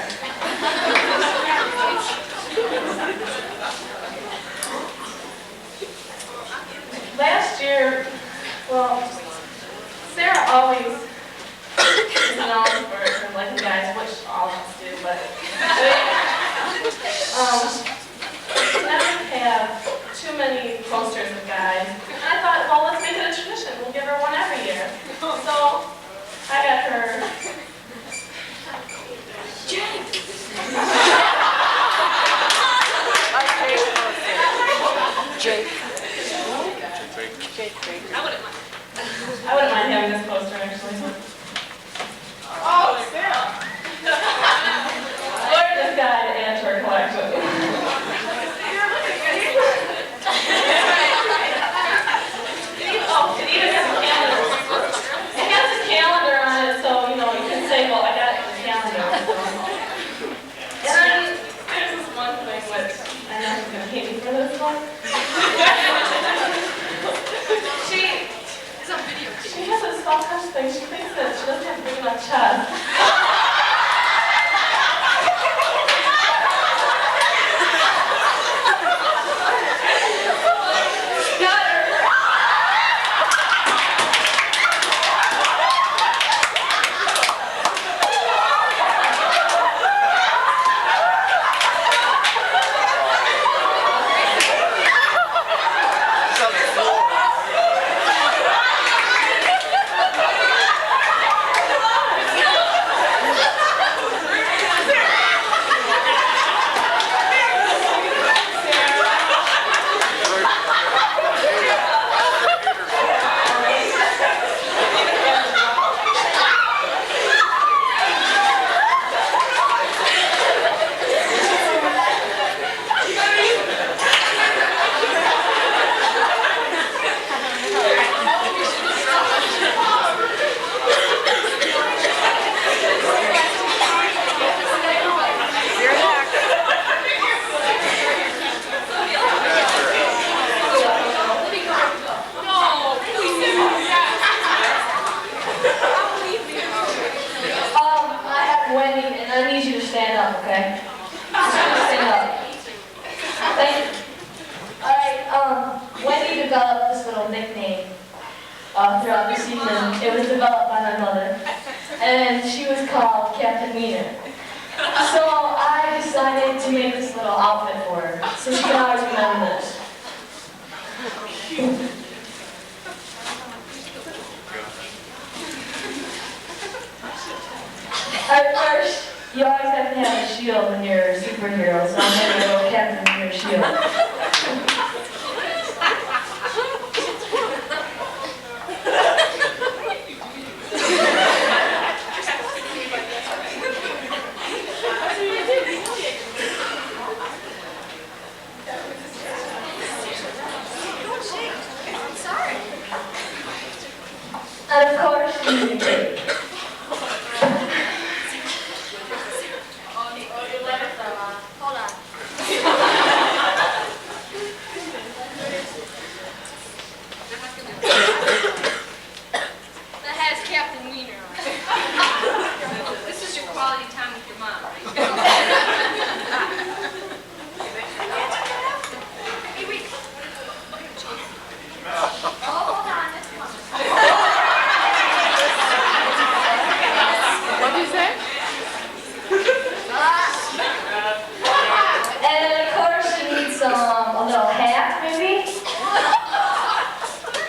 Last year, well, Sarah always is known for liking guys, which all of us do, but never have too many posters of guys. And I thought, well, let's make it a tradition. We'll give her one every year. So I got her. Jake. Jake. I wouldn't mind having this poster actually. Oh, Sarah. Learn this guy to add to her collection. It even has a calendar. It has a calendar on it, so you can say, well, I got it in the calendar. And then there's this one thing which I know she's gonna hate me for this one. She has this self-conscious thing. She thinks that she doesn't have a big enough chest. Okay. Stand up. Thank you. Alright, Wendy developed this little nickname throughout the season. It was developed by my mother. And she was called Captain Wiener. So I decided to make this little outfit for her, so she can always remember this. At first, you always have to have a shield when you're a superhero, so I'm going to go Captain Wiener shield. And of course, she's a cake. Your letter fell off. Hold on. That has Captain Wiener on it. This is your quality time with your mom, right? Hey, wait. Oh, hold on. It's coming. What did you say? And of course, she needs a little hat, maybe.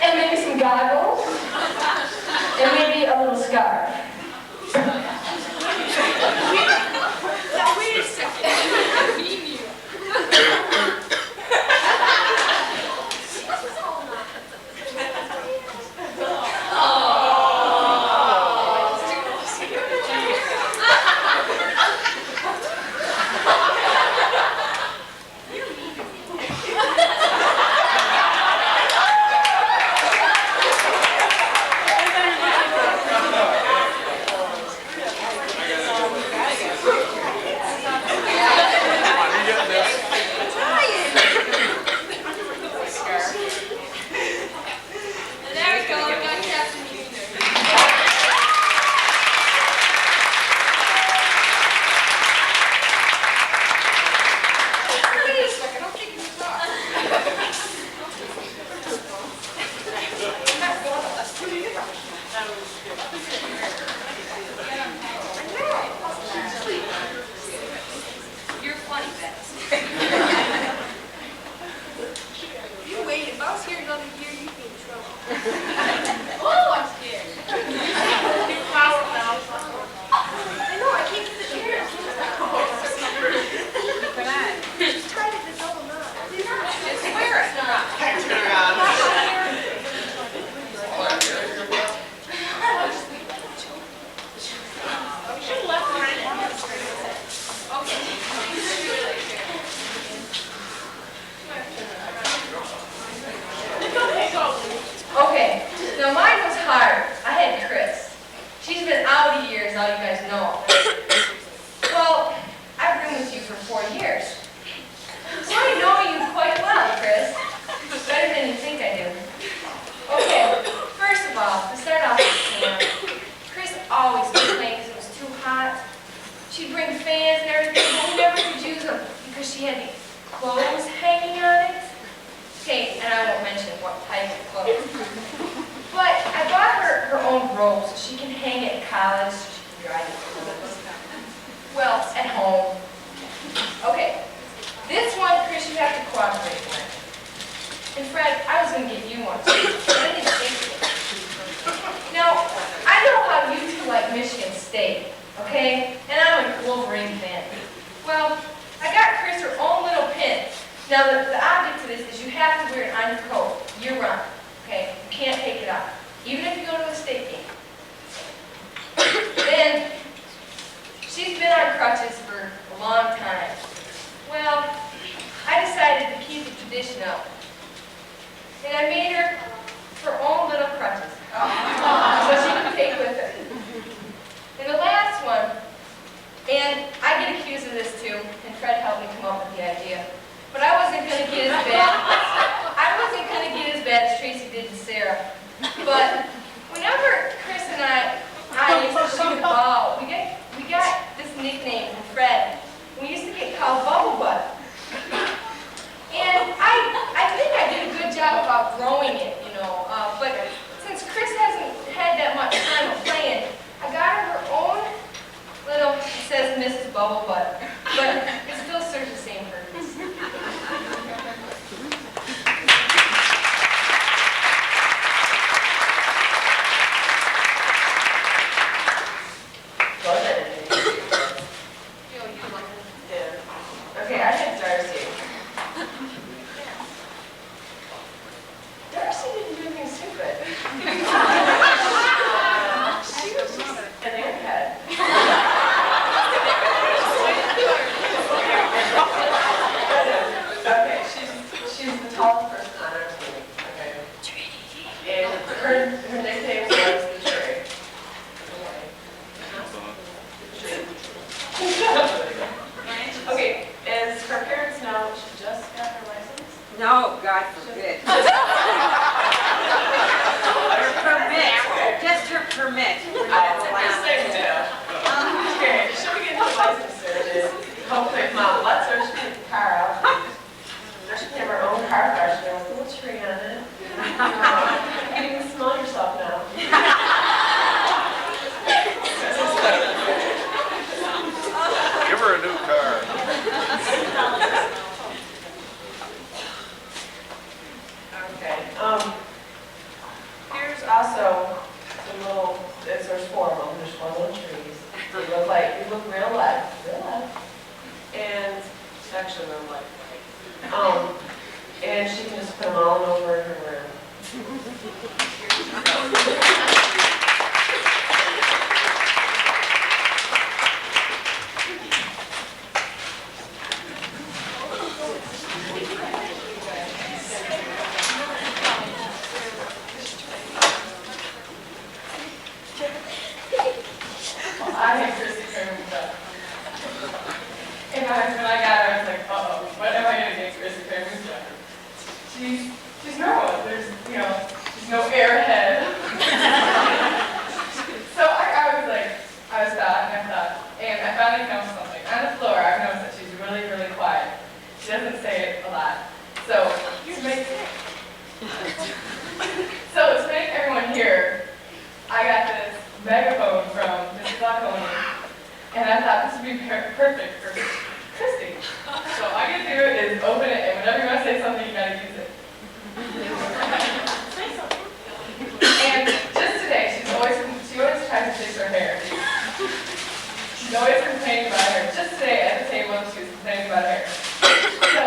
And maybe some goggles. And maybe a little scarf. Now, wait a second. I mean you. There we go. I got Captain Wiener. Wait a second, I'm kicking this off. You're funny, Beth. You wait. If I was here another year, you'd be in trouble. Oh, I'm scared. New power now. I know. I can't get the chair. Just try to dissolve them up. I swear it's not. We should have left behind Okay, now mine was hard. I had Chris. She's been out of years, all you guys know. Well, I've been with you for 4 years. So I know you quite well, Chris. Better than you think I do. Okay, first of all, to start off with Sam, Chris always complained because it was too hot. She'd bring fans and everything, but we never could use them because she had the clothes hanging on it. Okay, and I won't mention what type of clothes. But I bought her her own robe so she can hang it in college, so she can dry it. Well, at home. Okay, this one, Chris, you have to cooperate with. And Fred, I was going to get you one too, but I didn't think of it. Now, I know how you two like Michigan State, okay? And I'm a Wolverine fan. Well, I got Chris her own little pin. Now, the object to this is you have to wear it on your coat year-round, okay? You can't take it off, even if you go to a state game. Then, she's been on crutches for a long time. Well, I decided to keep the tradition up. And I made her her own little crutches, so she can take with her. And the last one, and I get accused of this too, and Fred helped me come up with the idea. But I wasn't going to get as bad. I wasn't going to get as bad as Tracy did to Sarah. But whenever Chris and I used to shoot a ball, we got this nickname from Fred. We used to get called Bubble Butt. And I think I did a good job of outgrowing it, you know. But since Chris hasn't had that much time of playing, I got her her own little, it says Mrs. Bubble Butt, but it still serves the same purpose. Okay, I had Darcy. Darcy didn't do anything stupid. She was just an airhead. Okay, she's the tallest person on our team. Okay. And her nickname was No, God forbid. Her permit, just her permit. We're not allowed. Okay, should we get the license there? Hopefully, if Mom lets her, she can take the car out. She can have her own car wash, you know, with a little tree on it. You can even smell yourself now. Give her a new car. Okay, here's also some little, there's four of them, there's four little trees. They look real life. And it's actually real life. And she can just put them all over in her room. I had Krispy Kreme stuff. And when I got her, I was like, uh-oh, what am I going to get Krispy Kreme stuff? She's normal. There's, she's no airhead. So I was thought, and I finally found something. On the floor, I've noticed that she's really, really quiet. She doesn't say it a lot. So to make everyone hear, I got this megaphone from Mrs. Laconi, and I thought this would be perfect for Christy. So all you do is open it, and whenever you want to say something, you got to use it. And just today, she always tries to fix her hair. She's always complaining about her hair. Just today at the table, she was complaining about her hair. So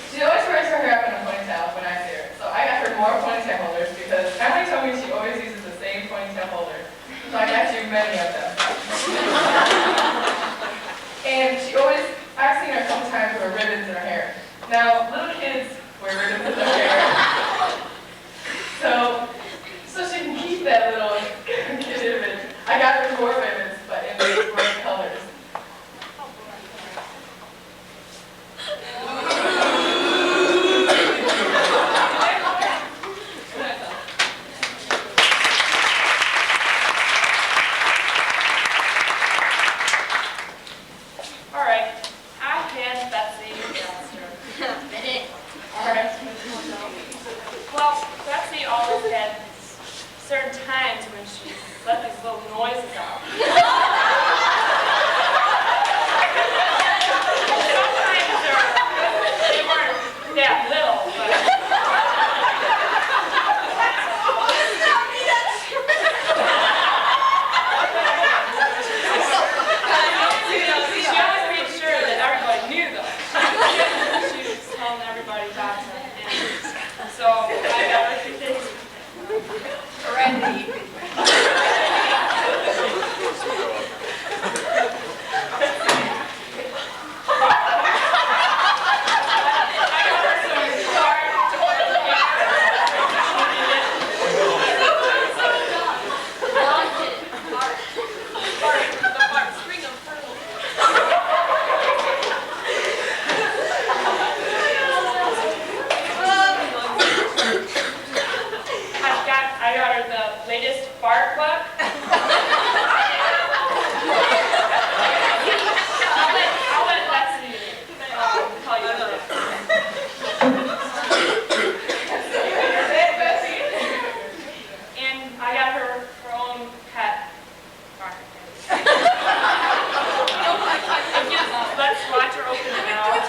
she always wears her hair up in a ponytail when I see her. So I got her more ponytail holders because Emily told me she always uses the same ponytail holder. So I got you many of them. And I've seen her a couple times with ribbons in her hair. Now, little kids wear ribbons in their hair. So she can keep that little ribbon. I got her more ribbons, but in the bright colors. All right, I had Betsy Baxter. All right. Well, Betsy always had certain times when she let these little noises out. Sometimes they weren't that little, but. She always made sure that everybody knew them. She was telling everybody about them. And so I got her two things. Randy. I got her the latest fart book. I'll let Betsy tell you that. And I got her own pet fart. Let's watch her open it out.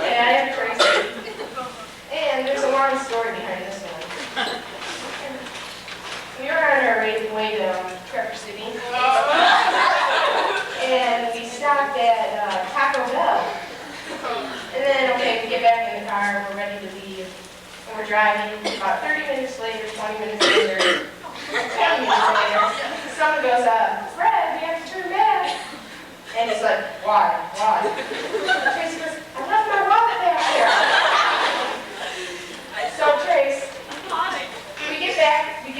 Yeah, I have crazy. And there's a long story behind this one. We were on our way to Taco Bell. And then, okay, we get back in the car, we're ready to leave. And we're driving, about 30 minutes later, 20 minutes later, 10 minutes later, someone goes, Fred, we have to turn back. And he's like, why? And Tracy goes, I left my wallet back here. So Trace, we get back to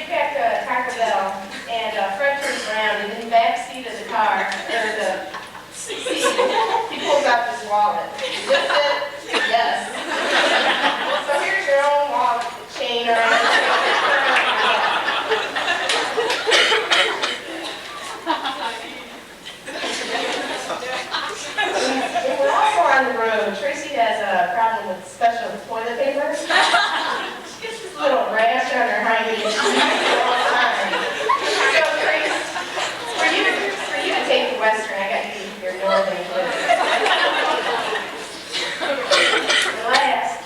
Taco Bell, and Fred turns around, and in the back seat of the car, or the seat, he pulls out this wallet. Is this it? Yes. So here's your own wallet, chain around it. And we're also on the road. Tracy has a problem with special toilet paper. She gets this little rash on her hind feet all the time. So Trace, for you to take the Western, I got you your Northern toilet paper. Last,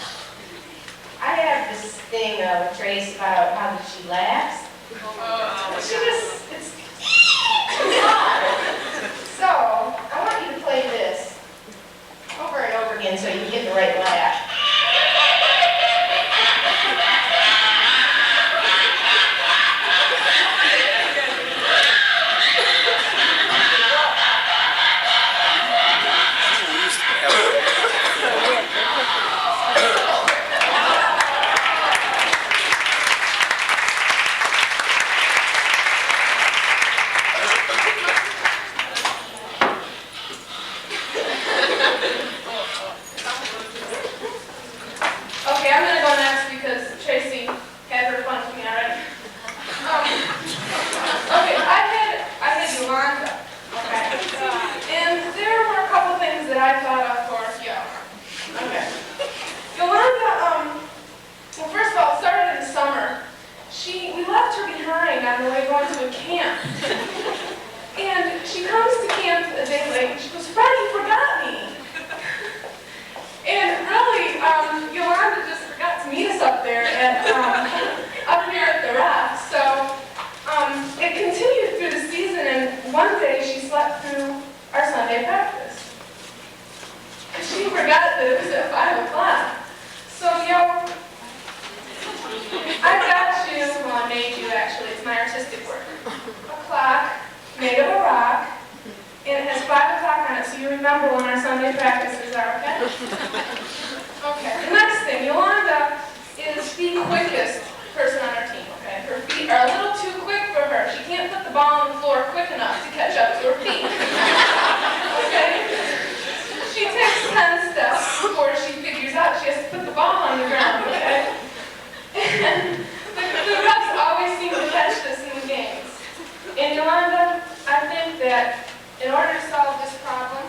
I have this thing with Trace about how she laughs. She just, it's odd. So, I want you to play this over and over again so you can get the right laugh. Okay, I'm going to go next because Tracy had her fun with me already. Okay, I had Yolanda. Okay. And there were a couple things that I thought of for Yo. Okay. Yolanda, well, first of all, it started in the summer. We left her behind on the way going to a camp. And she comes to camp a day late and she goes, Fred, you forgot me. And really, Yolanda just forgot to meet us up there up here at the raft. So it continued through the season, and one day she slept through our Sunday practice. She forgot that it was at 5 o'clock. So, Yo, I've got you, well, I made you actually, it's my artistic work. A clock made of a rock, and it has 5 o'clock on it, so you remember when our Sunday practices are, okay? Okay, the next thing, Yolanda is the quickest person on our team, okay? Her feet are a little too quick for her. She can't put the ball on the floor quick enough to catch up to her feet. Okay? She takes 10 steps before she figures out she has to put the ball on the ground, okay? And the refs always seem to catch this in the games. And Yolanda, I think that in order to solve this problem,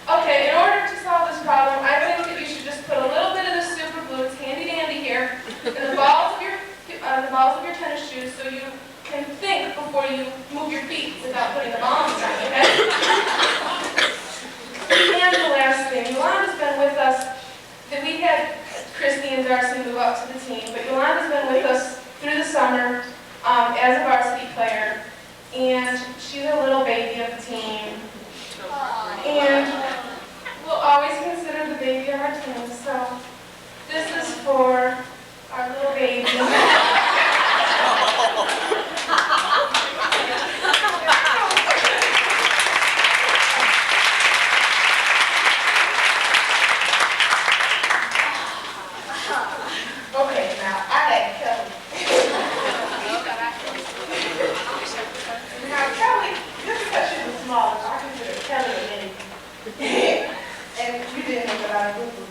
okay, in order to solve this problem, I think that you should just put a little bit of the super glue, it's handy dandy here, in the balls of your tennis shoes so you can think before you move your feet without putting the ball on the ground, okay? And the last thing, Yolanda's been with us, that we had Christy and Darcy move up to the team, but Yolanda's been with us through the summer as a varsity player, and she's a little baby of the team. And we'll always consider the baby of our team, so this is for our little baby. Okay, now I had Kelly. Now Kelly, just because she was small, I consider Kelly a baby. And you didn't know that I was boo-boo.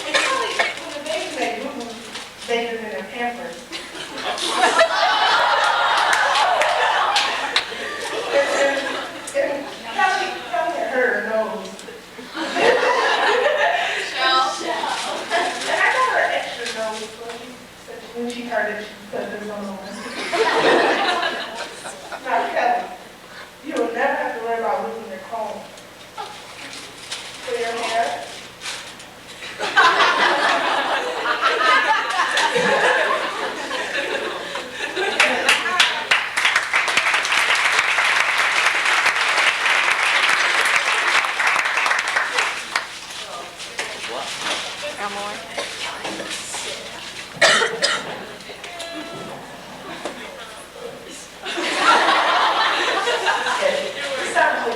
And Kelly, when the baby made boo-boo, they did it in their pampers. And Kelly had her nose. And I got her an extra nose when she started, she put this on the one. Now, Kelly, you will never have to worry about losing your comb for your hair.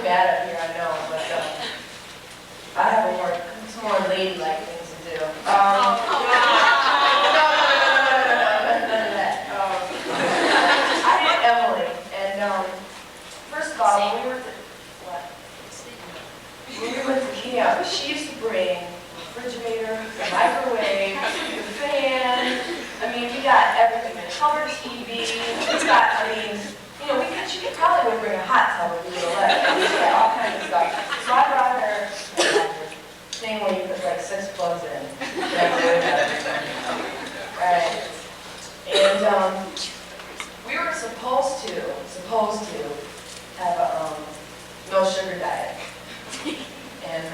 mad at here, I know, but I have some more ladylike things to do. No, none of that. I met Emily, and first of all, when we were at camp, she used to bring the refrigerator, the microwave, the fan. I mean, we got everything. The color TV. We got, I mean, you know, she could probably would bring a hot tub if we would let her. We got all kinds of stuff. So I brought her thing where you put like 6 plugs in. Right. And we were supposed to have a no sugar diet. And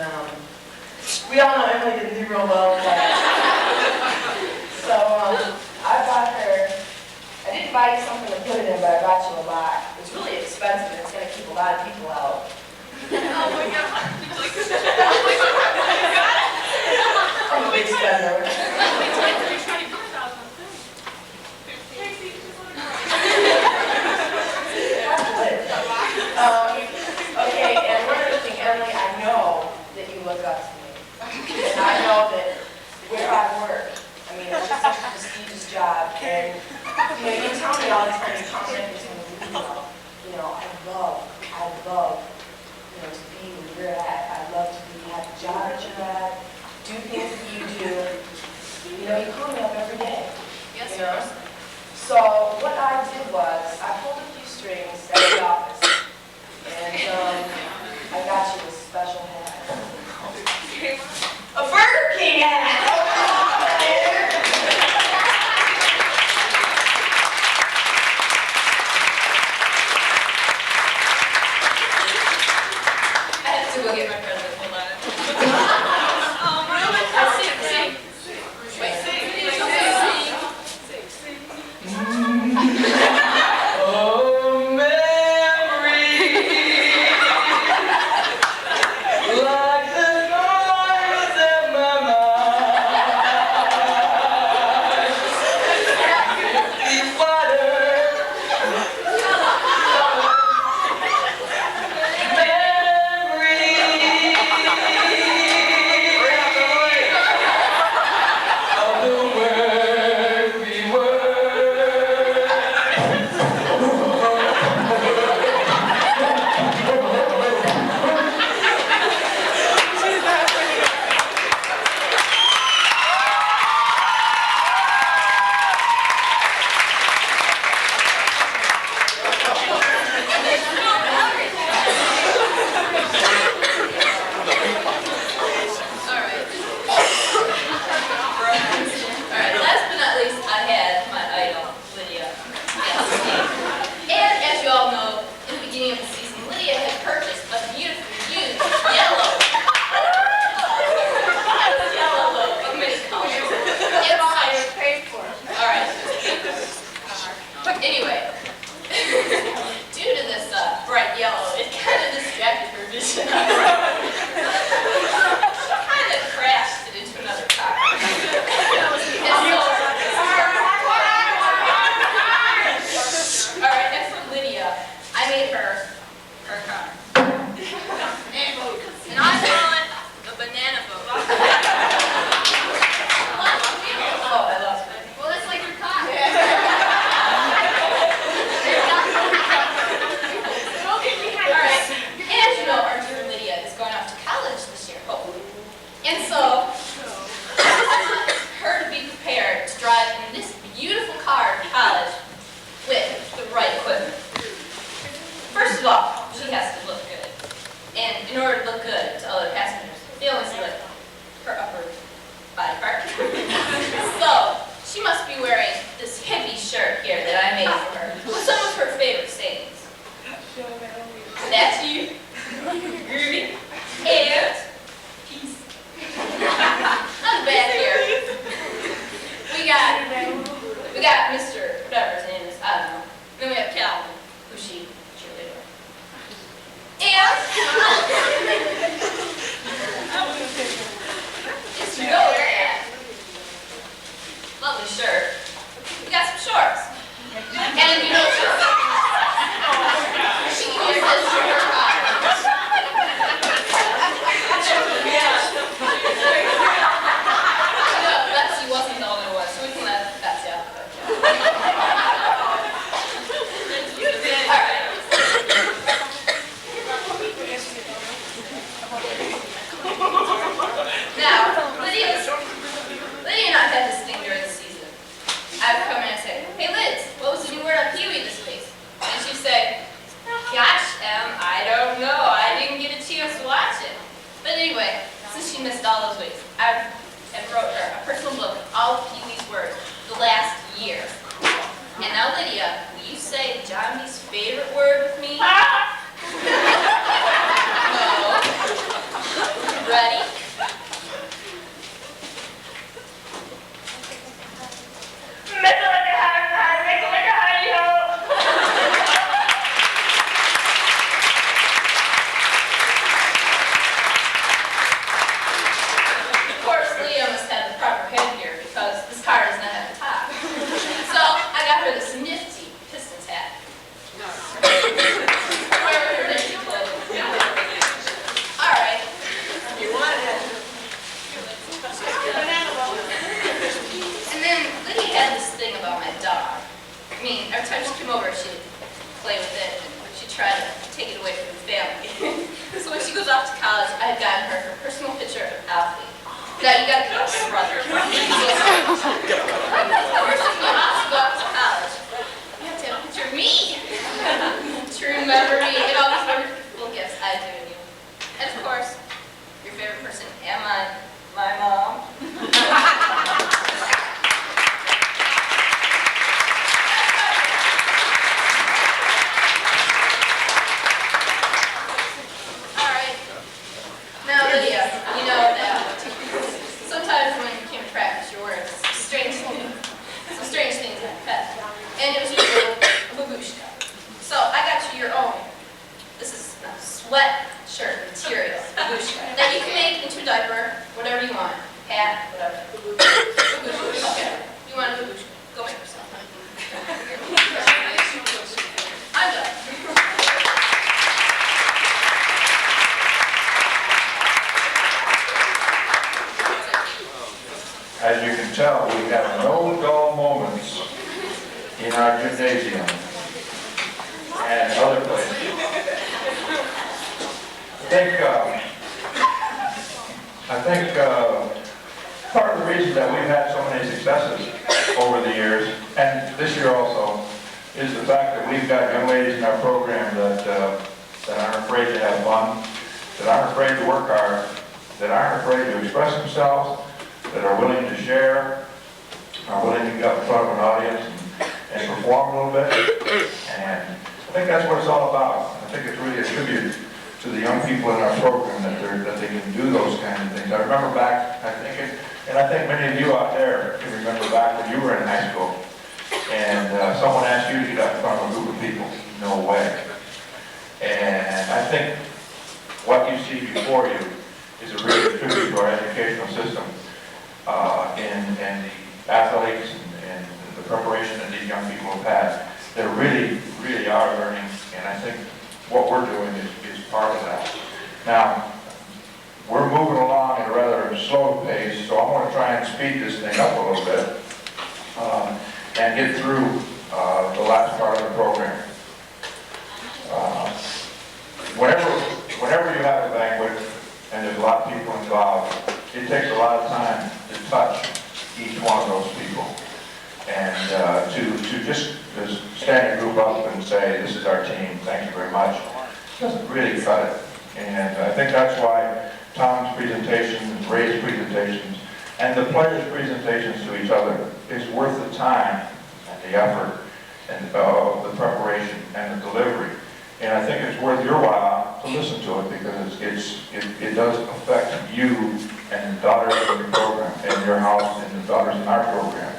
we all know Emily didn't do real well with that. So I bought her, I didn't buy you something to put it in, but I bought you a lot. It's really expensive and it's going to keep a lot of people out. Oh my God. I'm a big spender. Okay, and one other thing, Emily, I know that you look up to me. And I know that where I work, I mean, it's just such a prestigious job. And, you know, you tell me all the time, you come in and tell me, you know, I love, you know, to be where you're at. I love to have the job that you're at, do things that you do. You know, you call me up every day. Yes, You know? So what I did was, I pulled a few strings at the office. And I got you a special hat. A Burger King hat! I have to go get my present. Hold on. Let's sing. Wait, sing. Oh, memory, like the noise in my mind. These waters, of the word we were. Alright, last but not least, I had my idol, Lydia. And as you all know, in the beginning of the season, Lydia had purchased a beautiful used yellow loaf of many colors. It's I paid for it. Alright. Anyway, due to this bright yellow, it kind of distracted her vision. She kind of crashed it into another car. Alright, next one, Lydia. I made her car. And I call it the banana boat. Oh, I lost it. Well, that's like your car. Now, Lydia, will you say John B's favorite word with me? No. Ready? Of course, Leah must have the proper headgear because this car does not have a top. So I got her this nifty Pistons hat. Wherever her nifty clothes. All right. You want it? And then Lydia had this thing about my dog. I mean, every time she came over, she'd play with it, and she'd try to take it away from the family. So when she goes off to college, I've gotten her her personal picture of Alfie. Now you gotta get your brother. First, when you go off to college, you have to have a picture of me to remember me and all these wonderful gifts I've given you. And of course, your favorite person and mine, my mom. All right. Now, Lydia, you know that sometimes when you came to practice your words, some strange things happen. And it was usually a babushka. So I got you your own. This is sweatshirt material, babushka, that you can make into a diaper, whatever you want, hat, whatever. Babushka. Okay. You want a babushka? Go make yourself. I'm done. As you can tell, we have no dull moments in our gymnasium and other places. I think part of the reason that we've had so many successes over the years, and this year also, is the fact that we've got young ladies in our program that aren't afraid to have fun, that aren't afraid to work hard, that aren't afraid to express themselves, that are willing to share, are willing to get up in front of an audience and perform a little bit. And I think that's what it's all about. I think it's really a tribute to the young people in our program that they can do those kinds of things. I remember back, I think many of you out there can remember back when you were in high school and someone asked you to get up in front of a group of people. No way. And I think what you see before you is a really tribute to our educational system. And the athletics and the preparation that these young people have had. They really, really are learning, and I think what we're doing is part of that. Now, we're moving along at a rather slow pace, so I want to try and speed this thing up a little bit and get through the last part of the program. Whenever you have a banquet and there's a lot of people involved, it takes a lot of time to touch each one of those people. And to just stand a group up and say, this is our team, thank you very much, doesn't really cut it. And I think that's why Tom's presentations, Ray's presentations, and the players' presentations to each other is worth the time and the effort and the preparation and the delivery. And I think it's worth your while to listen to it because it does affect you and the daughters in your program, and your house and the daughters in our program.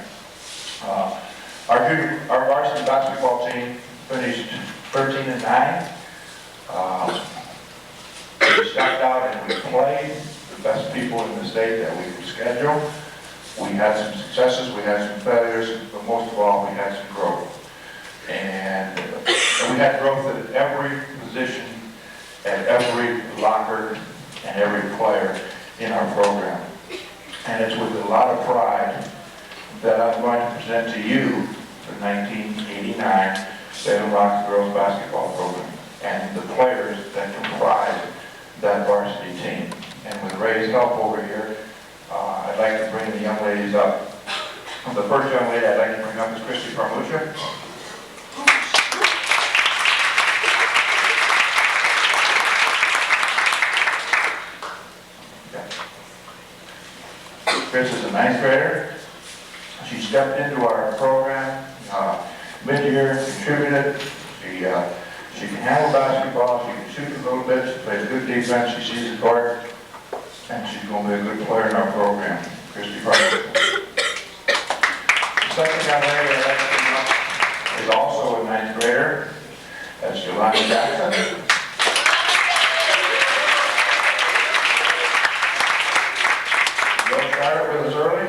Our varsity basketball team finished 13-9. We stepped out and we played the best people in the state that we could schedule. We had some successes, we had some failures, but most of all, we had some growth. And we had growth at every position, at every locker, and every player in our program. And it's with a lot of pride that I'm going to present to you the 1989 Salem Rock Girls Basketball Program and the players that comprise that varsity team. And with Ray's help over here, I'd like to bring the young ladies up. The first young lady I'd like to bring up is Christy Parmucha. Chris is a ninth grader. She stepped into our program mid-year, contributed. She can handle basketball, she can shoot a little bit, she plays good defense, she sees the court, and she's going to be a good player in our program, Christy Parker. The second young lady I'd like to bring up is also a ninth grader. That's Jelani Jackson. She started with us early,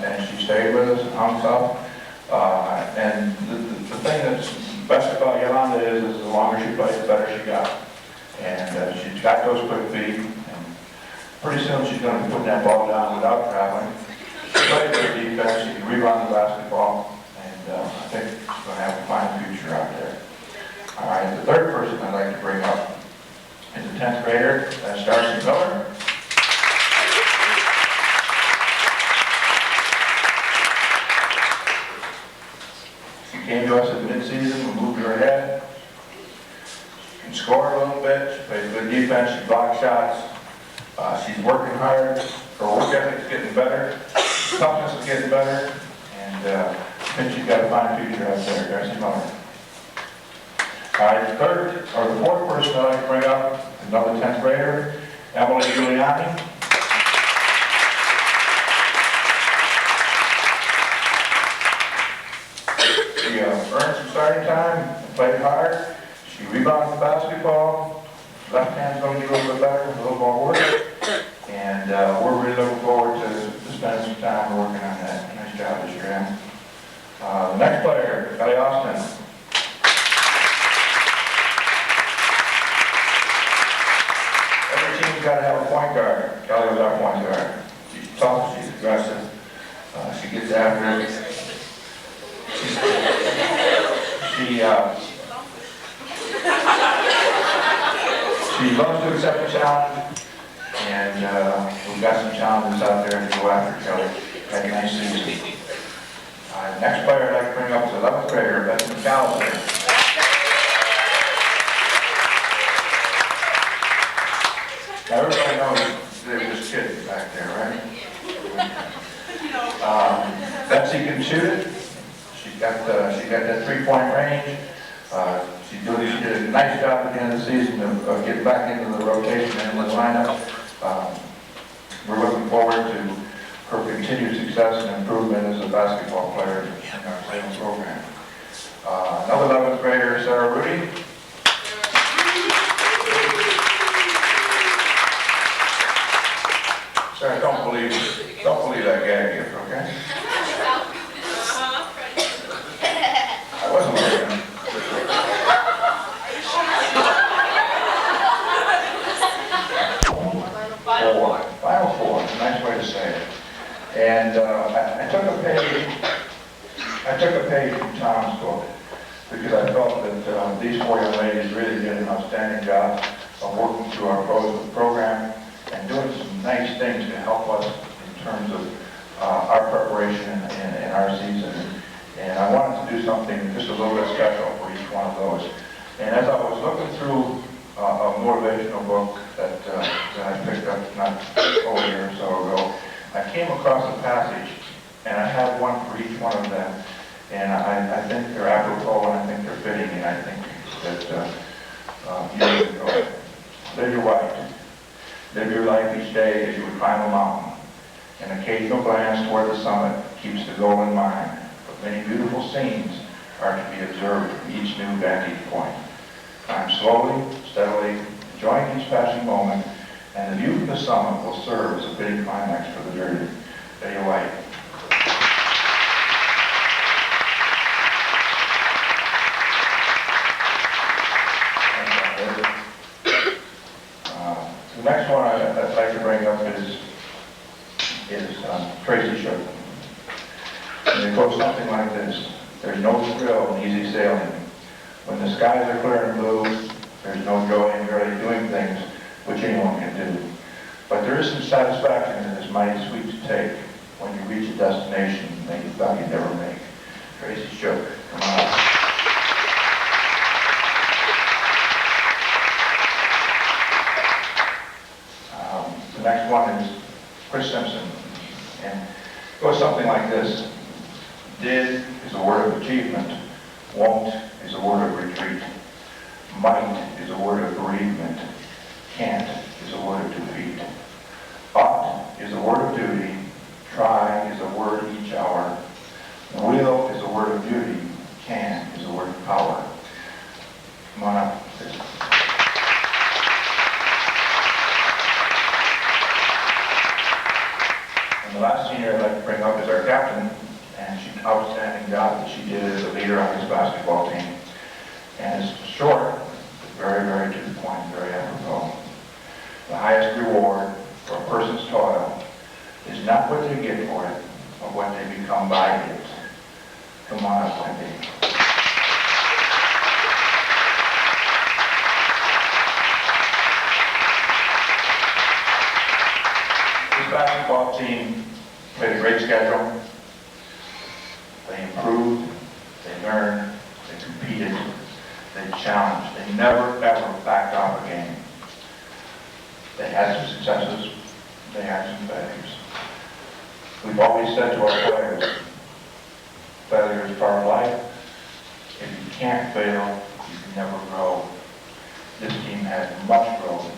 and she stayed with us and hung tough. And the thing that's best about Yolanda is the longer she plays, the better she got. And she's got those quick feet, and pretty soon she's going to be putting that ball down without traveling. She plays good defense, she can rebound the basketball, and I think she's going to have a fine future out there. All right, the third person I'd like to bring up is a 10th grader, that's Darcy Miller. She came to us at mid-season, we moved her ahead. She can score a little bit, she plays good defense, she blocks shots. She's working hard, her work ethic's getting better, toughness is getting better, and I think she's got a fine future out there, Darcy Miller. All right, the fourth person I'd like to bring up, another 10th grader, Emily Giuliani. She earned some starting time, played hard, she rebounded the basketball, left hand's going to get a little bit better, a little more work, and we're really looking forward to spending some time working on that. Nice job this year, Em. The next player, Kelly Austin. Every team's got to have a point guard. Kelly was our point guard. She's tough, she's aggressive, she gets after it. She loves to accept a challenge, and we've got some challenges out there to go after Kelly. Had a nice season. Next player I'd like to bring up is 11th grader, Beth McAllister. Now everybody knows there's this kid back there, right? Betsy can shoot it. She got that three-point range. She did a nice job at the end of the season of getting back into the rotation and the lineup. We're looking forward to her continued success and improvement as a basketball player in our SALEM program. Another 11th grader, Sarah Rudy. Sarah, don't believe that gag gift, okay? I wasn't looking. Final four, a nice way to say it. And I took a page from Tom's book because I felt that these four young ladies really did an outstanding job of working through our program and doing some nice things to help us in terms of our preparation and our season. And I wanted to do something just a little bit special for each one of those. And as I was looking through a motivational book that I picked up not over a year or so ago, I came across a passage, and I have one for each one of them. And I think they're apropos, and I think they're fitting, and I think that you need to go. Live your life. Live your life each day as you would climb a mountain. An occasional glance toward the summit keeps the goal in mind, but many beautiful scenes are to be observed from each new vantage point. Climb slowly, steadily, enjoying each passing moment, and the view from the summit will serve as a fitting climax for the journey. Live your life. The next one I'd like to bring up is Tracy Shook. And it goes something like this. There's no thrill in easy sailing. When the skies are clear and blue, there's no joy in merely doing things which anyone can do. But there is some satisfaction that is mighty sweet to take when you reach a destination that you thought you'd never make. Tracy Shook, come on. The next one is Chris Simpson, and it goes something like this. Did is a word of achievement. Won't is a word of retreat. Might is a word of bereavement. Can't is a word of defeat. Ought is a word of duty. Try is a word each hour. Will is a word of beauty. Can is a word of power. Come on up. And the last senior I'd like to bring up is our captain, and she outstanding job that she did as a leader on this basketball team. And it's short, but very, very to the point, very apropos. The highest reward for a person's toil is not what they get for it, but what they become by it. Come on up, Wendy. This basketball team played a great schedule. They improved, they learned, they competed, they challenged. They never, ever backed off a game. They had some successes, they had some failures. We've always said to our players, failure is part of life. If you can't fail, you can never grow. This team has much growth,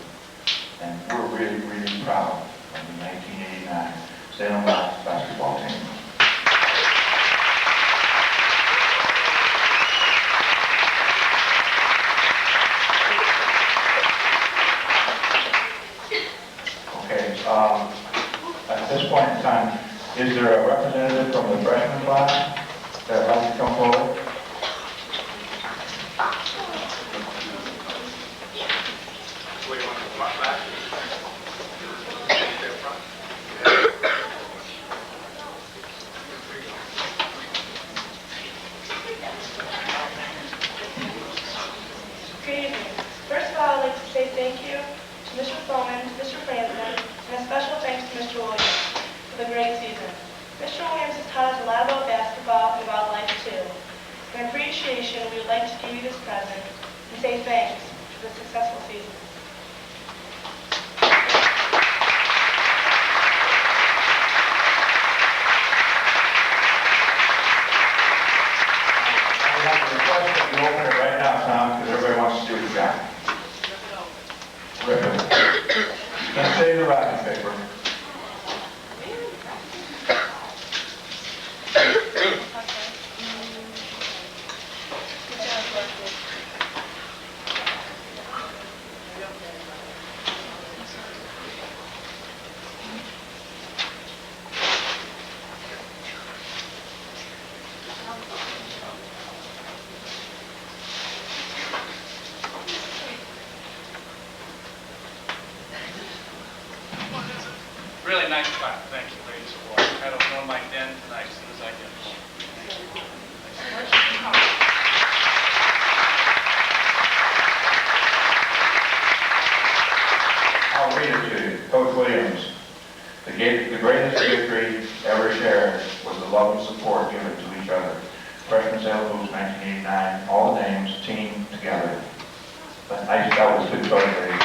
and we're really, really proud of the 1989 SALEM basketball team. Okay, at this point in time, is there a representative from the freshman class that would like to come forward? Good evening. First of all, I'd like to say thank you to Mr. Foreman, Mr. Franzen, and a special thanks to Mr. Williams for the great season. Mr. Williams has taught us a lot about basketball and about life too. In appreciation, we would like to give you this present and say thanks for the successful season. I have a request that you open it right now, Tom, because everybody wants to see what you got. Rip it. You can't say the wrapping paper. Really nice clap. Thank you, ladies and boys. I don't know my den tonight as soon as I get home. I'll read it to you. Coach Williams, the greatest victory ever shared was the love and support given to each other. Freshman Salem Blues 1989, all the names, team together. But that was good choice, ladies.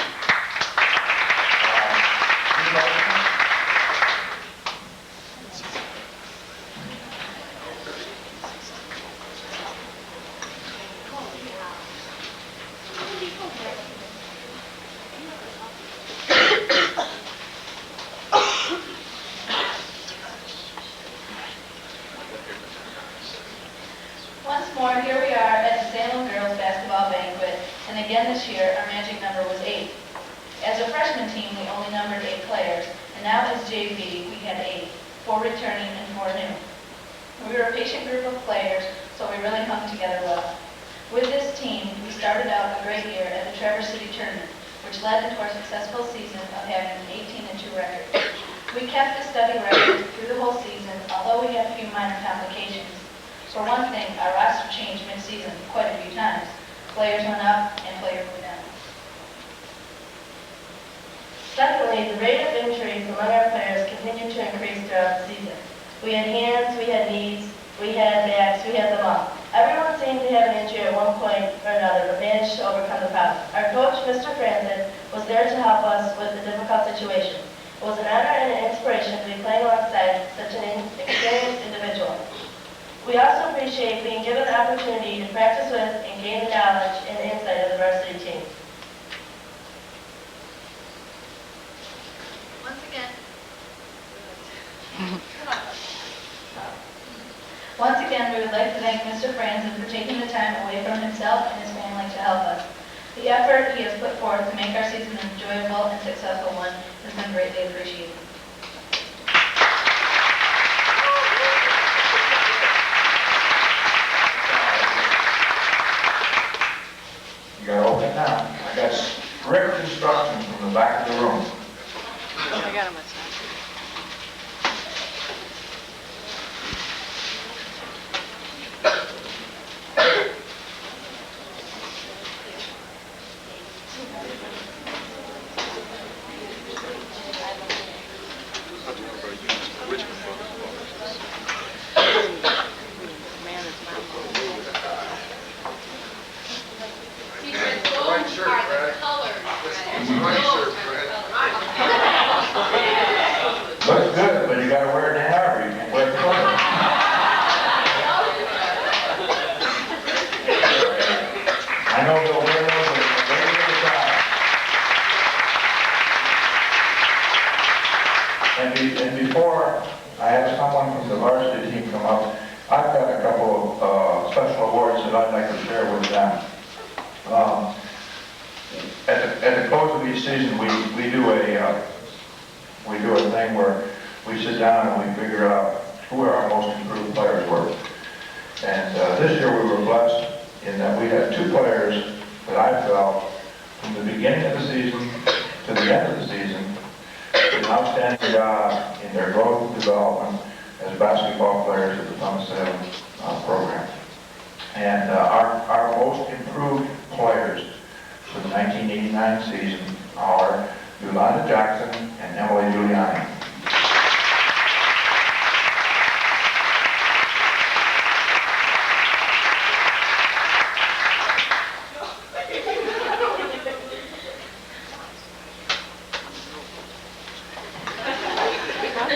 Once more, here we are at the Salem Girls Basketball Banquet, and again this year, our magic number was 8. As a freshman team, we only numbered 8 players, and now as JV, we had 8, 4 returning and 4 new. We were a patient group of players, so we really hung together well. With this team, we started out a great year at the Traverse City Tournament, which led into our successful season of having an 18-2 record. We kept a steady record through the whole season, although we had a few minor complications. For one thing, our roster changed mid-season quite a few times. Players went up and players went down. Secondly, the rate of injuries among our players continued to increase throughout the season. We had hands, we had knees, we had backs, we had them all. Everyone seemed to have an injury at one point or another, but managed to overcome the problem. Our coach, Mr. Franzen, was there to help us with the difficult situation. It was an honor and an inspiration to be playing alongside such an experienced individual. We also appreciate being given the opportunity to practice with and gain the knowledge and insight of the varsity team. Once again. Once again, we would like to thank Mr. Franzen for taking the time away from himself and his family to help us. The effort he has put forth to make our season an enjoyable and successful one has been greatly appreciated. You gotta open it now. I got strict instructions from the back of the room. I got him a Right shirt, Fred. Right shirt, Fred. Looks good, but you gotta wear it in however you can wear it. I know they'll wear those, but it's a very good job. And before I have someone from the varsity team come up, I've got a couple of special awards that I'd like to share with them. At the close of each season, we do a thing where we sit down and we figure out who our most improved players were. And this year we were blessed in that we had two players that I felt from the beginning of the season to the end of the season did an outstanding job in their growth and development as basketball players at the SALEM program. And our most improved players for the 1989 season are Yolanda Jackson and Emily Giuliani.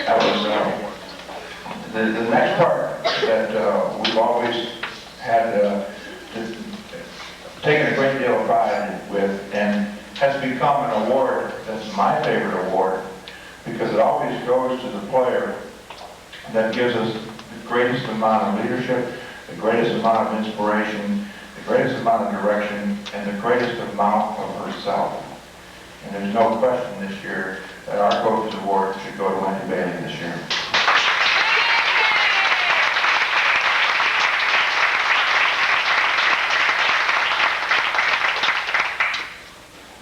That was the next part that we've always had taken a great deal of pride with, and has become an award that's my favorite award because it always goes to the player that gives us the greatest amount of leadership, the greatest amount of inspiration, the greatest amount of direction, and the greatest amount of herself. And there's no question this year that our Coach's Award should go to Wendy Bailey this year.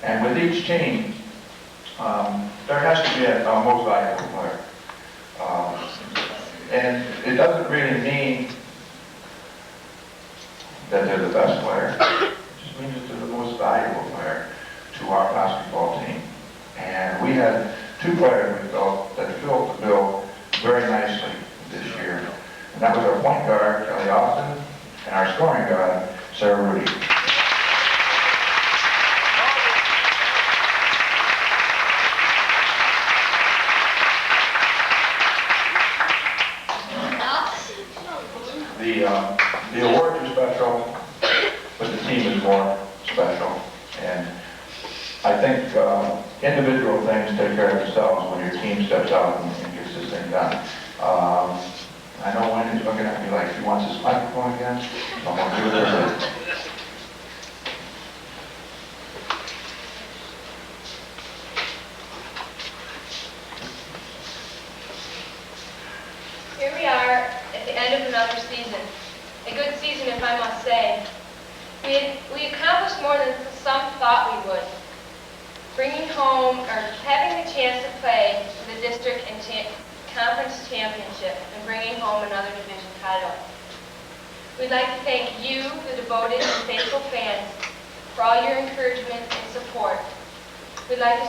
And with each team, there has to be a most valuable player. And it doesn't really mean that they're the best player. It just means that they're the most valuable player to our basketball team. And we had two players we felt that filled the bill very nicely this year. And that was our point guard, Kelly Austin, and our scoring guard, Sarah Rudy. The awards are special, but the team is more special. And I think individual things take care of themselves when your team steps out and gets this thing done. I know Wendy's looking at me like she wants this microphone again, so I'm going to give it to her. Here we are at the end of another season. A good season, if I must say. We accomplished more than some thought we would. Bringing home, or having the chance to play for the district and conference championship and bringing home another division title. We'd like to thank you, the devoted and faithful fans, for all your encouragement and support. We'd like to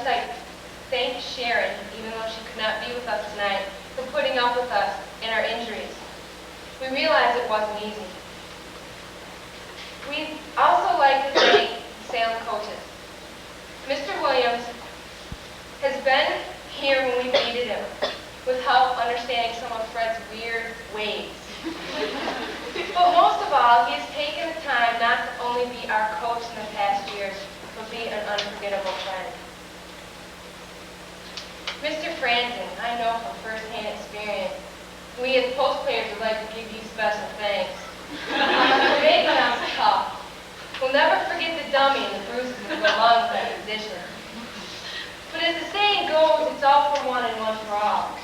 thank Sharon, even though she could not be with us tonight, for putting up with us in our injuries. We realize it wasn't easy. We'd also like to thank SALEM coaches. Mr. Williams has been here when we needed him, with help understanding some of Fred's weird ways. But most of all, he has taken the time not to only be our coach in the past years, but be an unforgettable friend. Mr. Franzen, I know from firsthand experience, we as post players would like to give you special thanks for making us tough. We'll never forget the dummy and the bruises that go along with that position. But as the saying goes, it's all for one and one for all.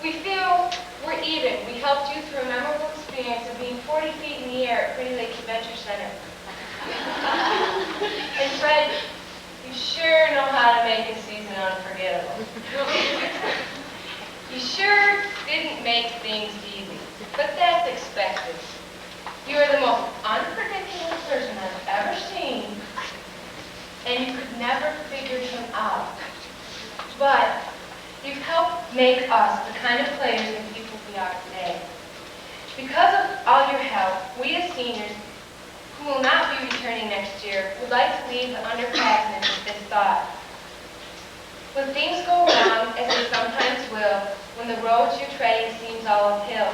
We feel we're even. We helped you through a memorable experience of being 40 feet in the air at Pretty Lake Adventure Center. And Fred, you sure know how to make a season unforgettable. You sure didn't make things easy, but that's expected. You are the most unpredictable person I've ever seen, and you could never figure him out. But you've helped make us the kind of players and people we are today. Because of all your help, we as seniors, who will not be returning next year, would like to leave the underclassmen with this thought. When things go wrong, as they sometimes will, when the road you're treading seems all uphill,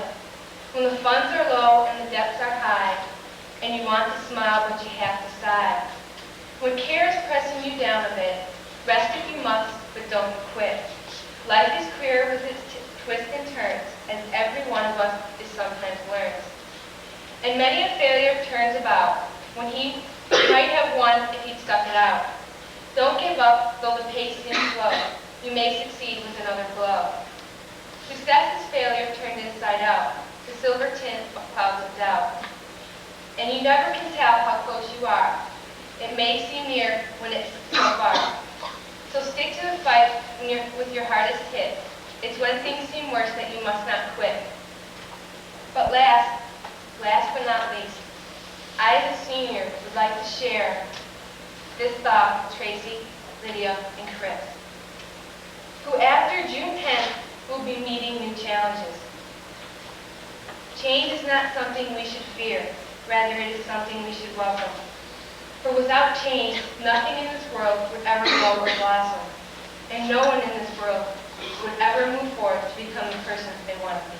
when the funds are low and the debts are high, and you want to smile but you have to sigh, when care is pressing you down a bit, rest if you must, but don't quit. Life is queer with its twists and turns, as every one of us is sometimes learns. And many a failure turns about, when he might have won if he'd stuck it out. Don't give up, though the pace seems slow. You may succeed with another blow. Success is failure turned inside out, the silver tint of clouds of doubt. And you never can tell how close you are. It may seem near when it's so far. So stick to the fight with your hardest hit. It's when things seem worse that you must not quit. But last but not least, I as a senior would like to share this thought with Tracy, Lydia, and Chris, who after June 10th will be meeting new challenges. Change is not something we should fear, rather it is something we should welcome. For without change, nothing in this world would ever grow or blossom, and no one in this world would ever move forward to become the person they want to be.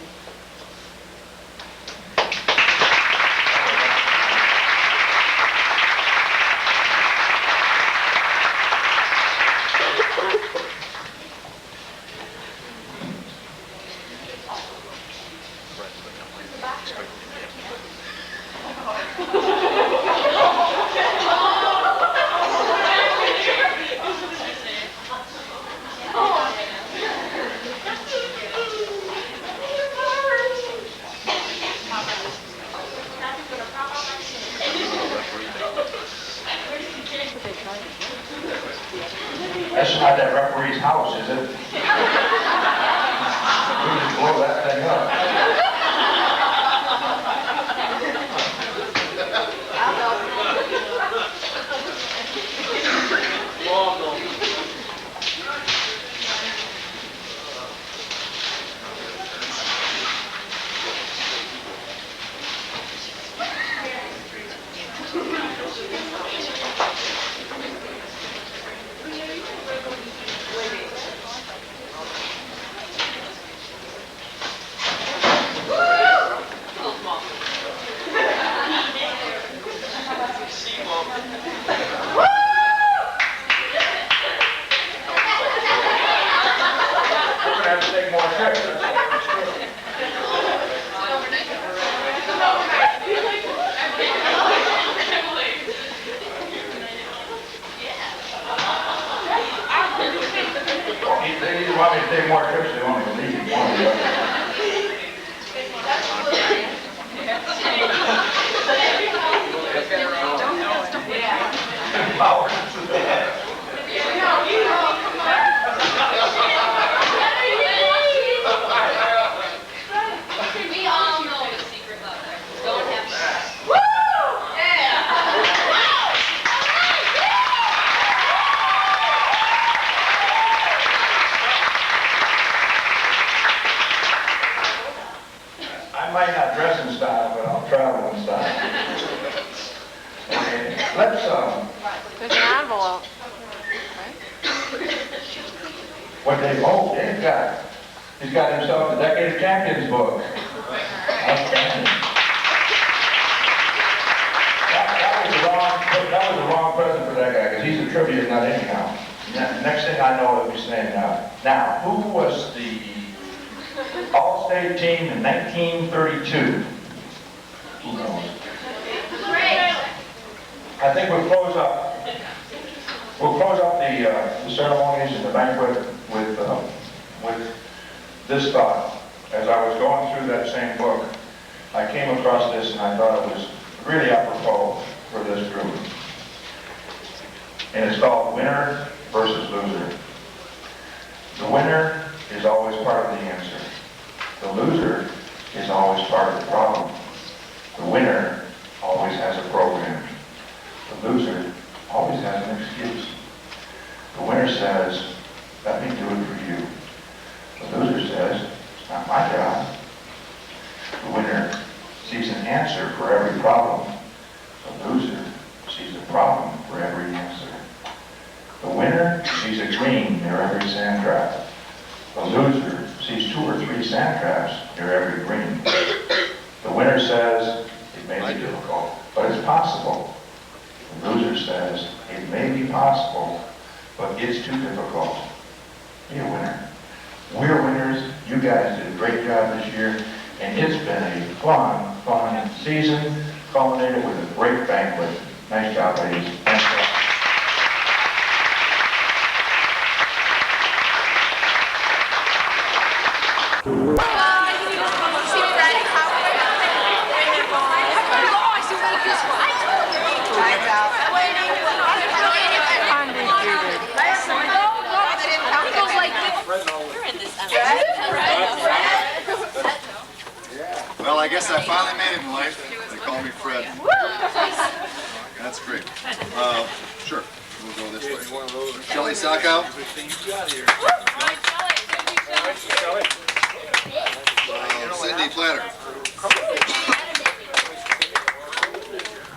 That's not that referee's house, is it? We just blow that thing up. They either want me to take more trips or they want me to leave. We all know the secret love there. Don't have to. I might not dress in style, but I'll travel in style. Okay, let's, There's an envelope. what he's got himself the Decade of Champions book. Outstanding. trivia nut anyhow. Next thing I know, it'll be saying, now, who was the All-State team in 1932? Who knows? I think we'll close up the ceremonies and the banquet with this thought. As I was going through that same book, I came across this and I thought it was really apropos for this group. And it's called Winner versus Loser. The winner is always part of the answer. The loser is always part of the problem. The winner always has a program. The loser always has an excuse. The winner says, let me do it for you. The loser says, it's not my job. The winner sees an answer for every problem. The loser sees a problem for every answer. The winner sees a green near every sand trap. The loser sees 2 or 3 sand traps near every green. The winner says, it may be difficult, but it's possible. The loser says, it may be possible, but it's too difficult. Be a winner. We're winners. You guys did a great job this year, and it's been a fun season, culminated with a great banquet. Nice job, ladies. Thanks, guys. Well, I guess I finally made it in life. They call me Fred. That's great. Sure, we'll go this way. Shelley Sacco. Cindy Platter.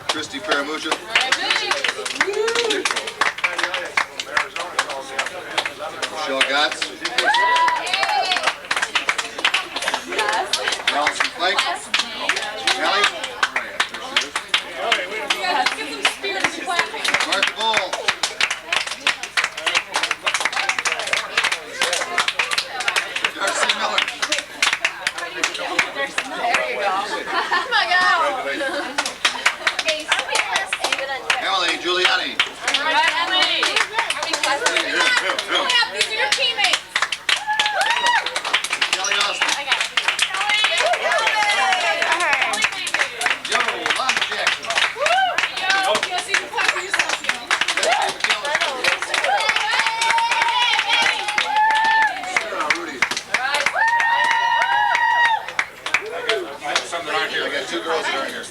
Christy Paramucha. Michelle Gotts. Allison Flake. Kelly. Mark Bull. Darcy Miller. There you go. Oh my God. Emily Giuliani. These are your teammates. Kelly Austin. Joe Lon Jackson. Yo, see the clap for yourself, yo. Sarah Rudy. I got 2 girls that aren't here.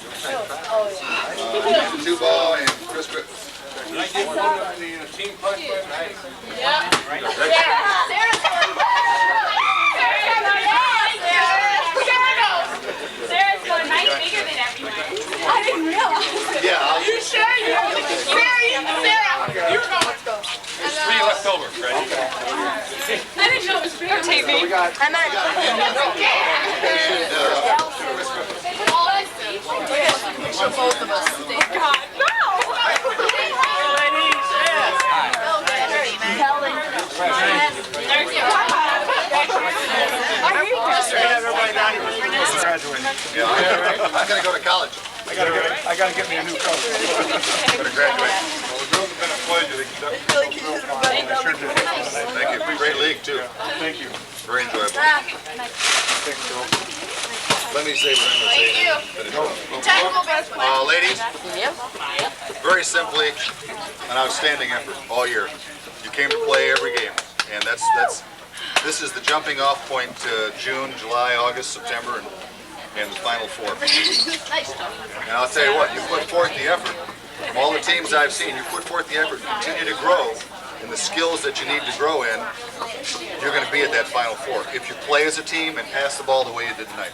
Amanda Tubal and Chris Griffin. Team punch, nice. Yeah. Sarah's going nice bigger than everyone. I didn't realize. Yeah, You sure? Sarah, you were going. There's 3 left over, Fred. I didn't know it was bigger. Take me. Both of us. God, no! Yeah, I'm gonna go to college. I gotta get me a new coat. Gonna graduate. Well, the girls have been a pleasure. They conducted Thank you. Great league too. Thank you. Very enjoyable. Let me say what I'm gonna say. Ladies, very simply, an outstanding effort all year. You came to play every game, and this is the jumping off point to June, July, August, September, and the Final Four. And I'll tell you what, you put forth the effort. From all the teams I've seen, you put forth the effort to continue to grow in the skills that you need to grow in. You're going to be at that Final Four if you play as a team and pass the ball the way you did tonight.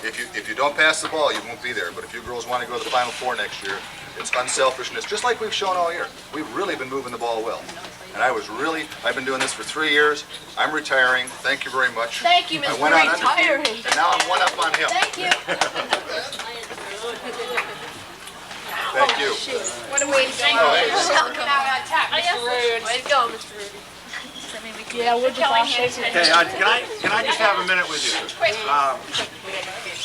If you don't pass the ball, you won't be there. But if you girls want to go to the Final Four next year, it's unselfishness, just like we've shown all year. We've really been moving the ball well. And I've been doing this for 3 years. I'm retiring. Thank you very much. Thank you, I Mr. went on Retiring. undefeated, and now I'm one up on him. Thank you. Thank you. What a way to go. hey. Way to go, Mr. Rudy. Yeah, we're just all shaking. Okay, can I just have a minute with you?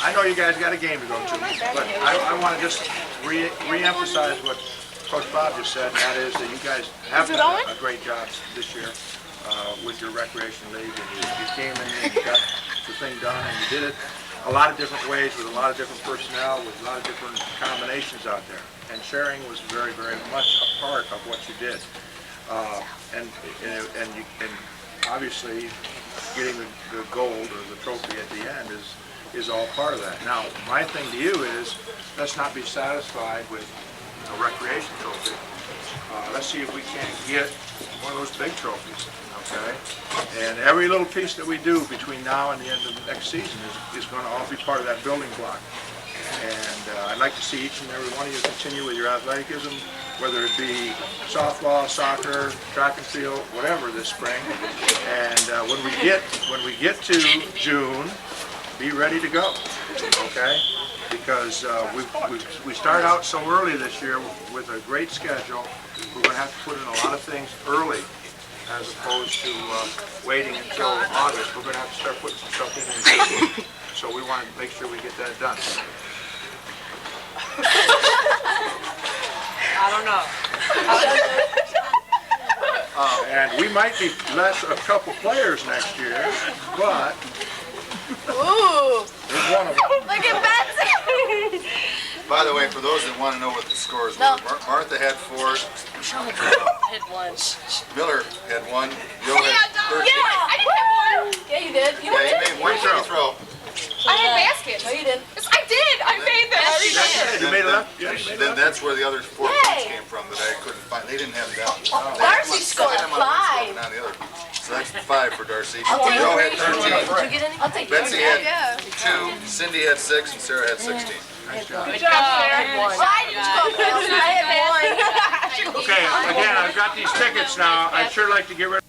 I know you guys got a game to go to, but I want to just re-emphasize what Coach Bob just said, and that is that you guys have done a great job this year with your recreation league, and you came in and you got the thing done, and you did it a lot of different ways with a lot of different personnel, with a lot of different combinations out there, and sharing was very, very much a part of what you did. And obviously getting the gold or the trophy at the end is all part of that. Now, my thing to you is, let's not be satisfied with a recreation trophy. Let's see if we can't get one of those big trophies, okay? And every little piece that we do between now and the end of the next season is going to all be part of that building block. And I'd like to see each and every one of you continue with your athleticism, whether it be softball, soccer, track and field, whatever this spring. And when we get to June, be ready to go, okay? Because we start out so early this year with a great schedule. We're going to have to put in a lot of things early as opposed to waiting until August. We're going to have to start putting some stuff in June. So we want to make sure we get that done. I don't know. And we might be less a couple players next year, but Ooh, there's one of them. look at Betsy. By the way, for those that want to know what the scores were, Martha had 4, Hit one. Miller had 1, Joe had 13. I didn't have one. Yeah, you did. You Yeah, he made one free throw. I had baskets. No, you didn't. I did. I made them. You made it up? Yeah, you made it Then up. that's where the other 4 points came from that I couldn't find. They didn't have them down. Darcy scored 5. Not the other. So that's 5 for Darcy. Joe had 13. Did you get any? I'll take Betsy had 2, Cindy had 6, and Sarah had 16. Nice job. Good job, Sarah. Why did you go, Bill? I had one. Okay, again, I've got these tickets now. I'd sure like to get rid of